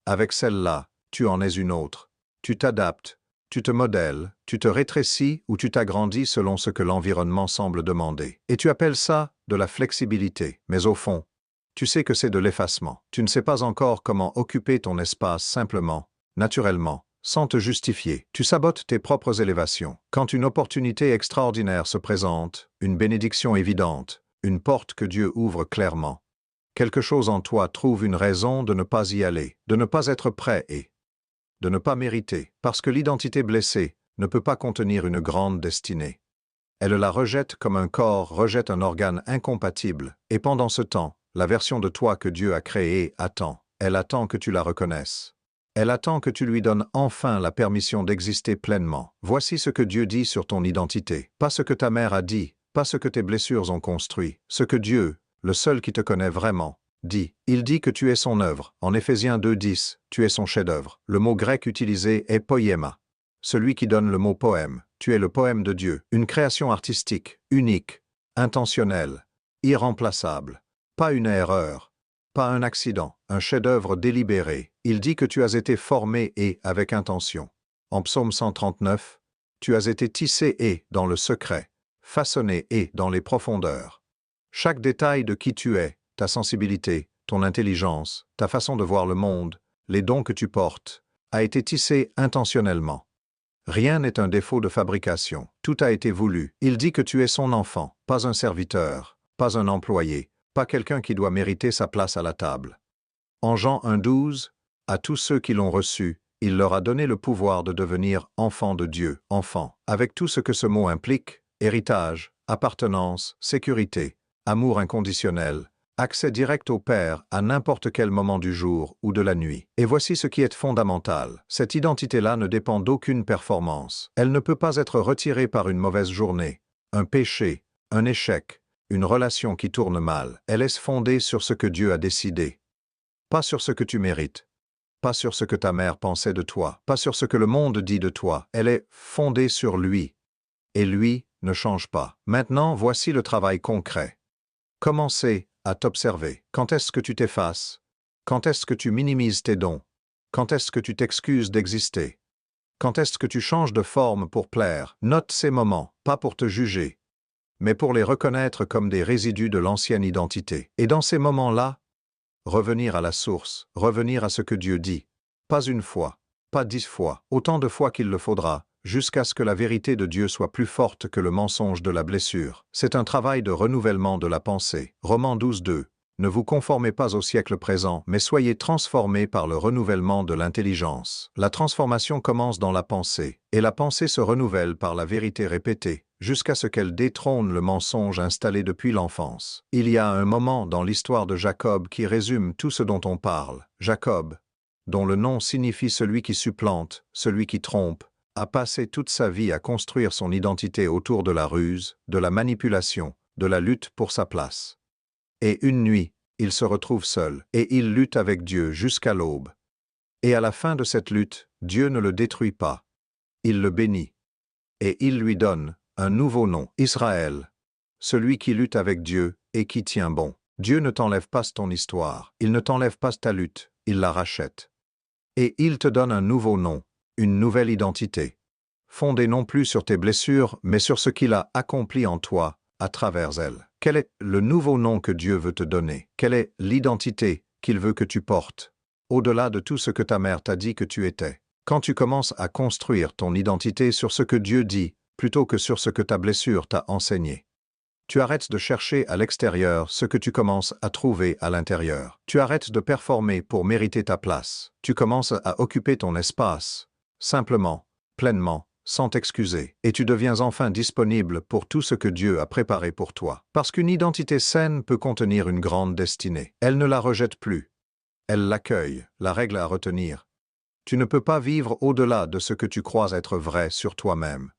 Avec celle-là, tu en es une autre. Tu t'adaptes, tu te modèles, tu te rétrécis ou tu t'agrandis selon ce que l'environnement semble demander. Et tu appelles ça de la flexibilité. Mais au fond, tu sais que c'est de l'effacement. Tu ne sais pas encore comment occuper ton espace simplement, naturellement, sans te justifier. Tu sabotes tes propres élévations. Quand une opportunité extraordinaire se présente, une bénédiction évidente, une porte que Dieu ouvre clairement, quelque chose en toi trouve une raison de ne pas y aller, de ne pas être prêt et de ne pas mériter, parce que l'identité blessée ne peut pas contenir une grande destinée. Elle la rejette comme un corps rejette un organe incompatible, et pendant ce temps, la version de toi que Dieu a créée attend. Elle attend que tu la reconnaisses. Elle attend que tu lui donnes enfin la permission d'exister pleinement. Voici ce que Dieu dit sur ton identité. Pas ce que ta mère a dit, pas ce que tes blessures ont construit. Ce que Dieu, le seul qui te connaît vraiment, dit. Il dit que tu es son œuvre. En Éphésiens 2:10, tu es son chef-d'œuvre. Le mot grec utilisé est poiema. Celui qui donne le mot poème. Tu es le poème de Dieu. Une création artistique, unique, intentionnelle, irremplaçable. Pas une erreur. Pas un accident. Un chef-d'œuvre délibéré. Il dit que tu as été formé et avec intention. En Psaume 139, tu as été tissé et dans le secret, façonné et dans les profondeurs. Chaque détail de qui tu es, ta sensibilité, ton intelligence, ta façon de voir le monde, les dons que tu portes, a été tissé intentionnellement. Rien n'est un défaut de fabrication, tout a été voulu. Il dit que tu es son enfant, pas un serviteur, pas un employé, pas quelqu'un qui doit mériter sa place à la table. En Jean 1:12, à tous ceux qui l'ont reçu, il leur a donné le pouvoir de devenir enfants de Dieu, enfants, avec tout ce que ce mot implique, héritage, appartenance, sécurité, amour inconditionnel, accès direct au Père à n'importe quel moment du jour ou de la nuit. Et voici ce qui est fondamental. Cette identité-là ne dépend d'aucune performance. Elle ne peut pas être retirée par une mauvaise journée, un péché, un échec, une relation qui tourne mal. Elle est fondée sur ce que Dieu a décidé. Pas sur ce que tu mérites. Pas sur ce que ta mère pensait de toi. Pas sur ce que le monde dit de toi. Elle est fondée sur lui. Et lui ne change pas. Maintenant, voici le travail concret. Commencez à t'observer. Quand est-ce que tu t'effaces? Quand est-ce que tu minimises tes dons? Quand est-ce que tu t'excuses d'exister? Quand est-ce que tu changes de forme pour plaire? Note ces moments, pas pour te juger, mais pour les reconnaître comme des résidus de l'ancienne identité. Et dans ces moments-là, revenir à la source, revenir à ce que Dieu dit. Pas une fois, pas 10 fois, autant de fois qu'il le faudra, jusqu'à ce que la vérité de Dieu soit plus forte que le mensonge de la blessure. C'est un travail de renouvellement de la pensée. Romains 12:2. Ne vous conformez pas au siècle présent, mais soyez transformés par le renouvellement de l'intelligence. La transformation commence dans la pensée, et la pensée se renouvelle par la vérité répétée, jusqu'à ce qu'elle détrône le mensonge installé depuis l'enfance. Il y a un moment dans l'histoire de Jacob qui résume tout ce dont on parle. Jacob, dont le nom signifie celui qui supplante, celui qui trompe, a passé toute sa vie à construire son identité autour de la ruse, de la manipulation, de la lutte pour sa place. Et une nuit, il se retrouve seul, et il lutte avec Dieu jusqu'à l'aube. Et à la fin de cette lutte, Dieu ne le détruit pas. Il le bénit. Et il lui donne un nouveau nom, Israël, celui qui lutte avec Dieu et qui tient bon. Dieu ne t'enlève pas ton histoire, il ne t'enlève pas ta lutte, il la rachète. Et il te donne un nouveau nom, une nouvelle identité, fondée non plus sur tes blessures, mais sur ce qu'il a accompli en toi, à travers elles. Quel est le nouveau nom que Dieu veut te donner? Quelle est l'identité qu'il veut que tu portes, au-delà de tout ce que ta mère t'a dit que tu étais? Quand tu commences à construire ton identité sur ce que Dieu dit, plutôt que sur ce que ta blessure t'a enseigné, tu arrêtes de chercher à l'extérieur ce que tu commences à trouver à l'intérieur. Tu arrêtes de performer pour mériter ta place. Tu commences à occuper ton espace, simplement, pleinement, sans t'excuser. Et tu deviens enfin disponible pour tout ce que Dieu a préparé pour toi. Parce qu'une identité saine peut contenir une grande destinée. Elle ne la rejette plus. Elle l'accueille. La règle à retenir: tu ne peux pas vivre au-delà de ce que tu crois être vrai sur toi-même.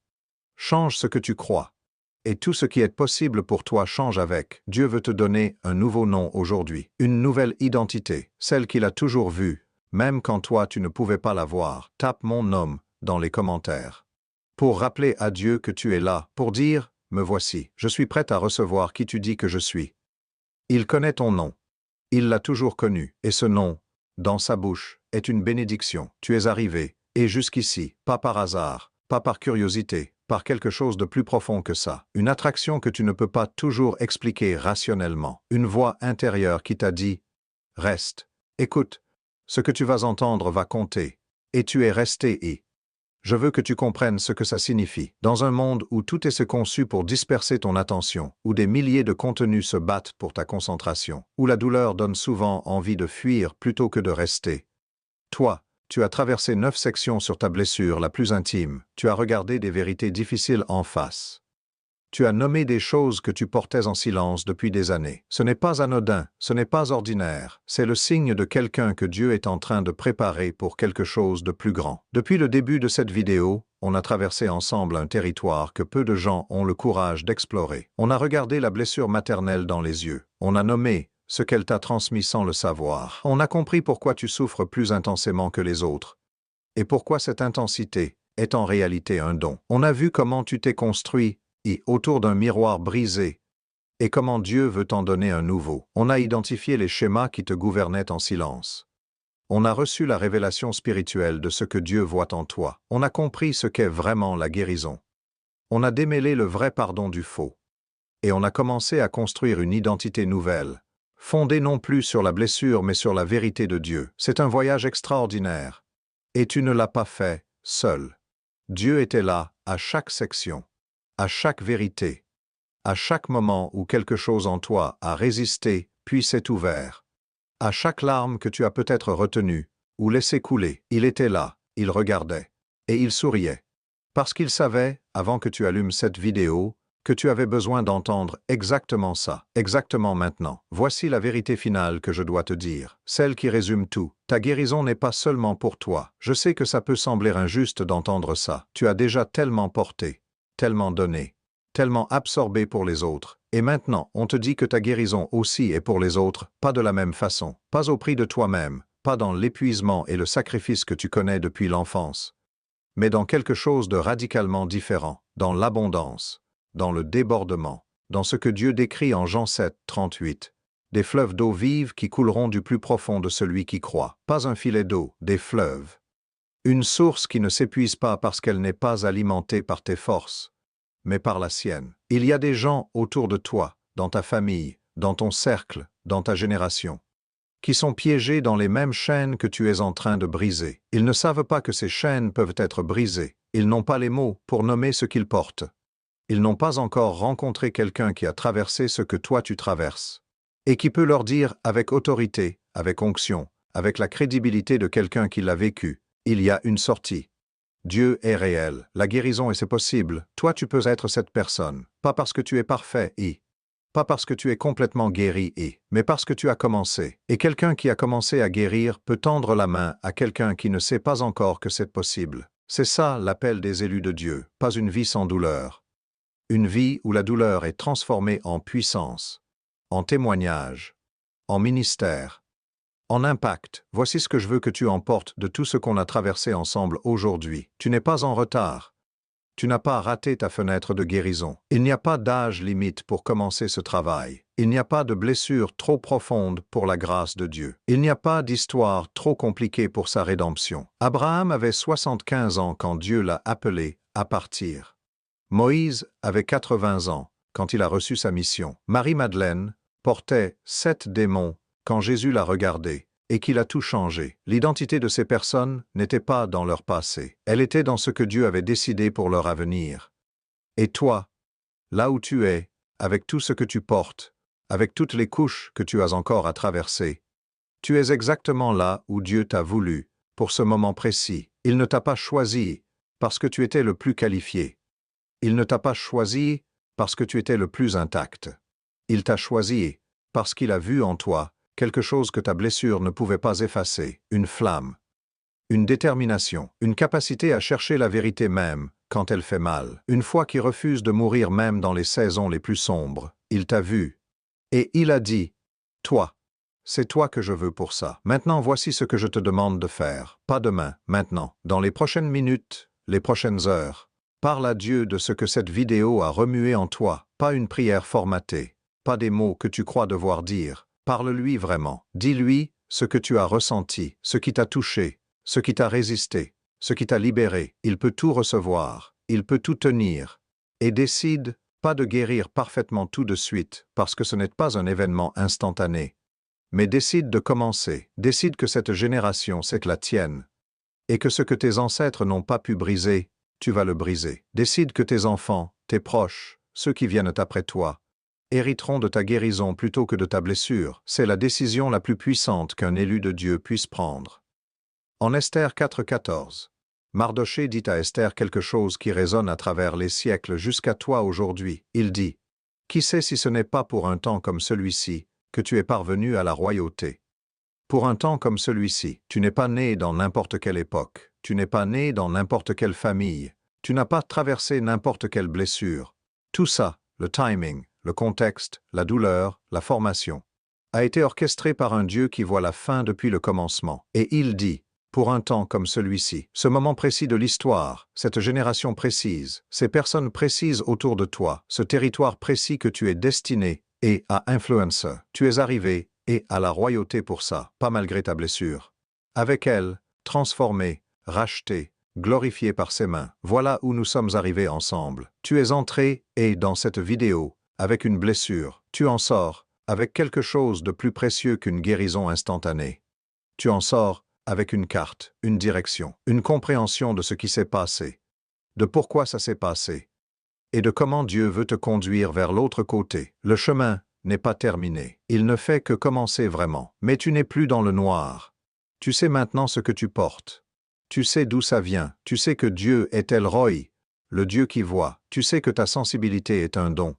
Change ce que tu crois. Et tout ce qui est possible pour toi change avec. Dieu veut te donner un nouveau nom aujourd'hui, une nouvelle identité, celle qu'il a toujours vue, même quand toi tu ne pouvais pas la voir. Tape mon nom dans les commentaires. Pour rappeler à Dieu que tu es là, pour dire « Me voici, je suis prêt à recevoir qui tu dis que je suis ». Il connaît ton nom. Il l'a toujours connu, et ce nom, dans sa bouche, est une bénédiction. Tu es arrivé, et jusqu'ici, pas par hasard, pas par curiosité, par quelque chose de plus profond que ça. Une attraction que tu ne peux pas toujours expliquer rationnellement. Une voix intérieure qui t'a dit « Reste, écoute, ce que tu vas entendre va compter. » Et tu es resté et je veux que tu comprennes ce que ça signifie. Dans un monde où tout est conçu pour disperser ton attention, où des milliers de contenus se battent pour ta concentration, où la douleur donne souvent envie de fuir plutôt que de rester, toi, tu as traversé 9 sections sur ta blessure la plus intime, tu as regardé des vérités difficiles en face. Tu as nommé des choses que tu portais en silence depuis des années. Ce n'est pas anodin, ce n'est pas ordinaire, c'est le signe de quelqu'un que Dieu est en train de préparer pour quelque chose de plus grand. Depuis le début de cette vidéo, on a traversé ensemble un territoire que peu de gens ont le courage d'explorer. On a regardé la blessure maternelle dans les yeux. On a nommé ce qu'elle t'a transmis sans le savoir. On a compris pourquoi tu souffres plus intensément que les autres, et pourquoi cette intensité est en réalité un don. On a vu comment tu t'es construit autour d'un miroir brisé, et comment Dieu veut t'en donner un nouveau. On a identifié les schémas qui te gouvernaient en silence. On a reçu la révélation spirituelle de ce que Dieu voit en toi. On a compris ce qu'est vraiment la guérison. On a démêlé le vrai pardon du faux. Et on a commencé à construire une identité nouvelle, fondée non plus sur la blessure mais sur la vérité de Dieu. C'est un voyage extraordinaire. Et tu ne l'as pas fait seul. Dieu était là, à chaque section, à chaque vérité, à chaque moment où quelque chose en toi a résisté, puis s'est ouvert, à chaque larme que tu as peut-être retenue ou laissé couler, il était là, il regardait, et il souriait, parce qu'il savait, avant que tu allumes cette vidéo, que tu avais besoin d'entendre exactement ça, exactement maintenant. Voici la vérité finale que je dois te dire, celle qui résume tout. Ta guérison n'est pas seulement pour toi. Je sais que ça peut sembler injuste d'entendre ça. Tu as déjà tellement porté, tellement donné, tellement absorbé pour les autres. Et maintenant, on te dit que ta guérison aussi est pour les autres, pas de la même façon, pas au prix de toi-même, pas dans l'épuisement et le sacrifice que tu connais depuis l'enfance, mais dans quelque chose de radicalement différent, dans l'abondance, dans le débordement, dans ce que Dieu décrit en Jean 7, 38. Des fleuves d'eau vive qui couleront du plus profond de celui qui croit. Pas un filet d'eau, des fleuves. Une source qui ne s'épuise pas parce qu'elle n'est pas alimentée par tes forces, mais par la sienne. Il y a des gens autour de toi, dans ta famille, dans ton cercle, dans ta génération, qui sont piégés dans les mêmes chaînes que tu es en train de briser. Ils ne savent pas que ces chaînes peuvent être brisées. Ils n'ont pas les mots pour nommer ce qu'ils portent. Ils n'ont pas encore rencontré quelqu'un qui a traversé ce que toi tu traverses, et qui peut leur dire avec autorité, avec onction, avec la crédibilité de quelqu'un qui l'a vécu, il y a une sortie. Dieu est réel, la guérison et c'est possible. Toi tu peux être cette personne, pas parce que tu es parfait pas parce que tu es complètement guéri mais parce que tu as commencé. Et quelqu'un qui a commencé à guérir peut tendre la main à quelqu'un qui ne sait pas encore que c'est possible. C'est ça l'appel des élus de Dieu, pas une vie sans douleur. Une vie où la douleur est transformée en puissance, en témoignage, en ministère, en impact. Voici ce que je veux que tu emportes de tout ce qu'on a traversé ensemble aujourd'hui. Tu n'es pas en retard. Tu n'as pas raté ta fenêtre de guérison. Il n'y a pas d'âge limite pour commencer ce travail. Il n'y a pas de blessure trop profonde pour la grâce de Dieu. Il n'y a pas d'histoire trop compliquée pour sa rédemption. Abraham avait 75 ans quand Dieu l'a appelé à partir. Moïse avait 80 ans quand il a reçu sa mission. Marie-Madeleine portait 7 démons quand Jésus l'a regardée et qu'il a tout changé. L'identité de ces personnes n'était pas dans leur passé. Elle était dans ce que Dieu avait décidé pour leur avenir. Et toi, là où tu es, avec tout ce que tu portes, avec toutes les couches que tu as encore à traverser, tu es exactement là où Dieu t'a voulu, pour ce moment précis. Il ne t'a pas choisi parce que tu étais le plus qualifié. Il ne t'a pas choisi parce que tu étais le plus intact. Il t'a choisi parce qu'il a vu en toi quelque chose que ta blessure ne pouvait pas effacer, une flamme, une détermination, une capacité à chercher la vérité même quand elle fait mal. Une foi qui refuse de mourir même dans les saisons les plus sombres. Il t'a vu. Et il a dit, « Toi, c'est toi que je veux pour ça. Maintenant voici ce que je te demande de faire. Pas demain, maintenant, dans les prochaines minutes, les prochaines heures. Parle à Dieu de ce que cette vidéo a remué en toi, pas une prière formatée, pas des mots que tu crois devoir dire. Parle-lui vraiment. Dis-lui ce que tu as ressenti, ce qui t'a touché, ce qui t'a résisté, ce qui t'a libéré. Il peut tout recevoir, il peut tout tenir. Et décide pas de guérir parfaitement tout de suite, parce que ce n'est pas un événement instantané. Mais décide de commencer. Décide que cette génération, c'est la tienne. Et que ce que tes ancêtres n'ont pas pu briser, tu vas le briser. Décide que tes enfants, tes proches, ceux qui viennent après toi, hériteront de ta guérison plutôt que de ta blessure. C'est la décision la plus puissante qu'un élu de Dieu puisse prendre. En Esther 4,14, Mardoché dit à Esther quelque chose qui résonne à travers les siècles jusqu'à toi aujourd'hui. Il dit, « Qui sait si ce n'est pas pour un temps comme celui-ci que tu es parvenu à la royauté? Pour un temps comme celui-ci, tu n'es pas né dans n'importe quelle époque, tu n'es pas né dans n'importe quelle famille, tu n'as pas traversé n'importe quelle blessure. Tout ça, le timing, le contexte, la douleur, la formation, a été orchestré par un Dieu qui voit la fin depuis le commencement. Et il dit, pour un temps comme celui-ci, ce moment précis de l'histoire, cette génération précise, ces personnes précises autour de toi, ce territoire précis que tu es destiné et à influencer, tu es arrivé et à la royauté pour ça, pas malgré ta blessure. Avec elle, transformé, racheté, glorifié par ses mains. Voilà où nous sommes arrivés ensemble. Tu es entré et, dans cette vidéo, avec une blessure, tu en sors avec quelque chose de plus précieux qu'une guérison instantanée. Tu en sors avec une carte, une direction, une compréhension de ce qui s'est passé, de pourquoi ça s'est passé, et de comment Dieu veut te conduire vers l'autre côté. Le chemin n'est pas terminé. Il ne fait que commencer vraiment. Mais tu n'es plus dans le noir. Tu sais maintenant ce que tu portes. Tu sais d'où ça vient. Tu sais que Dieu est El Roi, le Dieu qui voit. Tu sais que ta sensibilité est un don.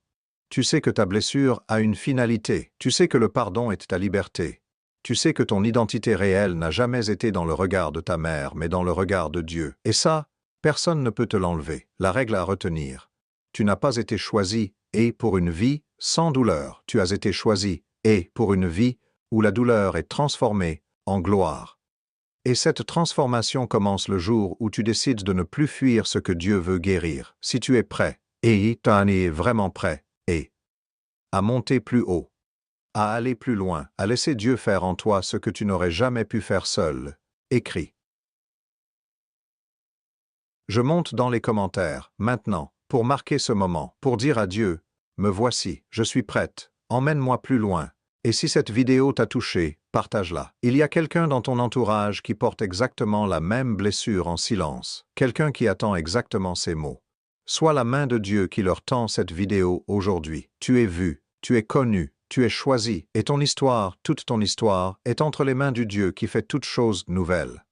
Tu sais que ta blessure a une finalité. Tu sais que le pardon est ta liberté. Tu sais que ton identité réelle n'a jamais été dans le regard de ta mère, mais dans le regard de Dieu. Et ça, personne ne peut te l'enlever. La règle à retenir. Tu n'as pas été choisi, et pour une vie sans douleur. Tu as été choisi, et pour une vie où la douleur est transformée en gloire. Et cette transformation commence le jour où tu décides de ne plus fuir ce que Dieu veut guérir. Si tu es prêt, et tu es vraiment prêt, et à monter plus haut, à aller plus loin, à laisser Dieu faire en toi ce que tu n'aurais jamais pu faire seul, écris. Je monte dans les commentaires, maintenant, pour marquer ce moment, pour dire à Dieu, me voici, je suis prête, emmène-moi plus loin. Et si cette vidéo t'a touché, partage-la. Il y a quelqu'un dans ton entourage qui porte exactement la même blessure en silence, quelqu'un qui attend exactement ces mots. Sois la main de Dieu qui leur tend cette vidéo aujourd'hui. Tu es vu, tu es connu, tu es choisi, et ton histoire, toute ton histoire, est entre les mains du Dieu qui fait toutes choses nouvelles.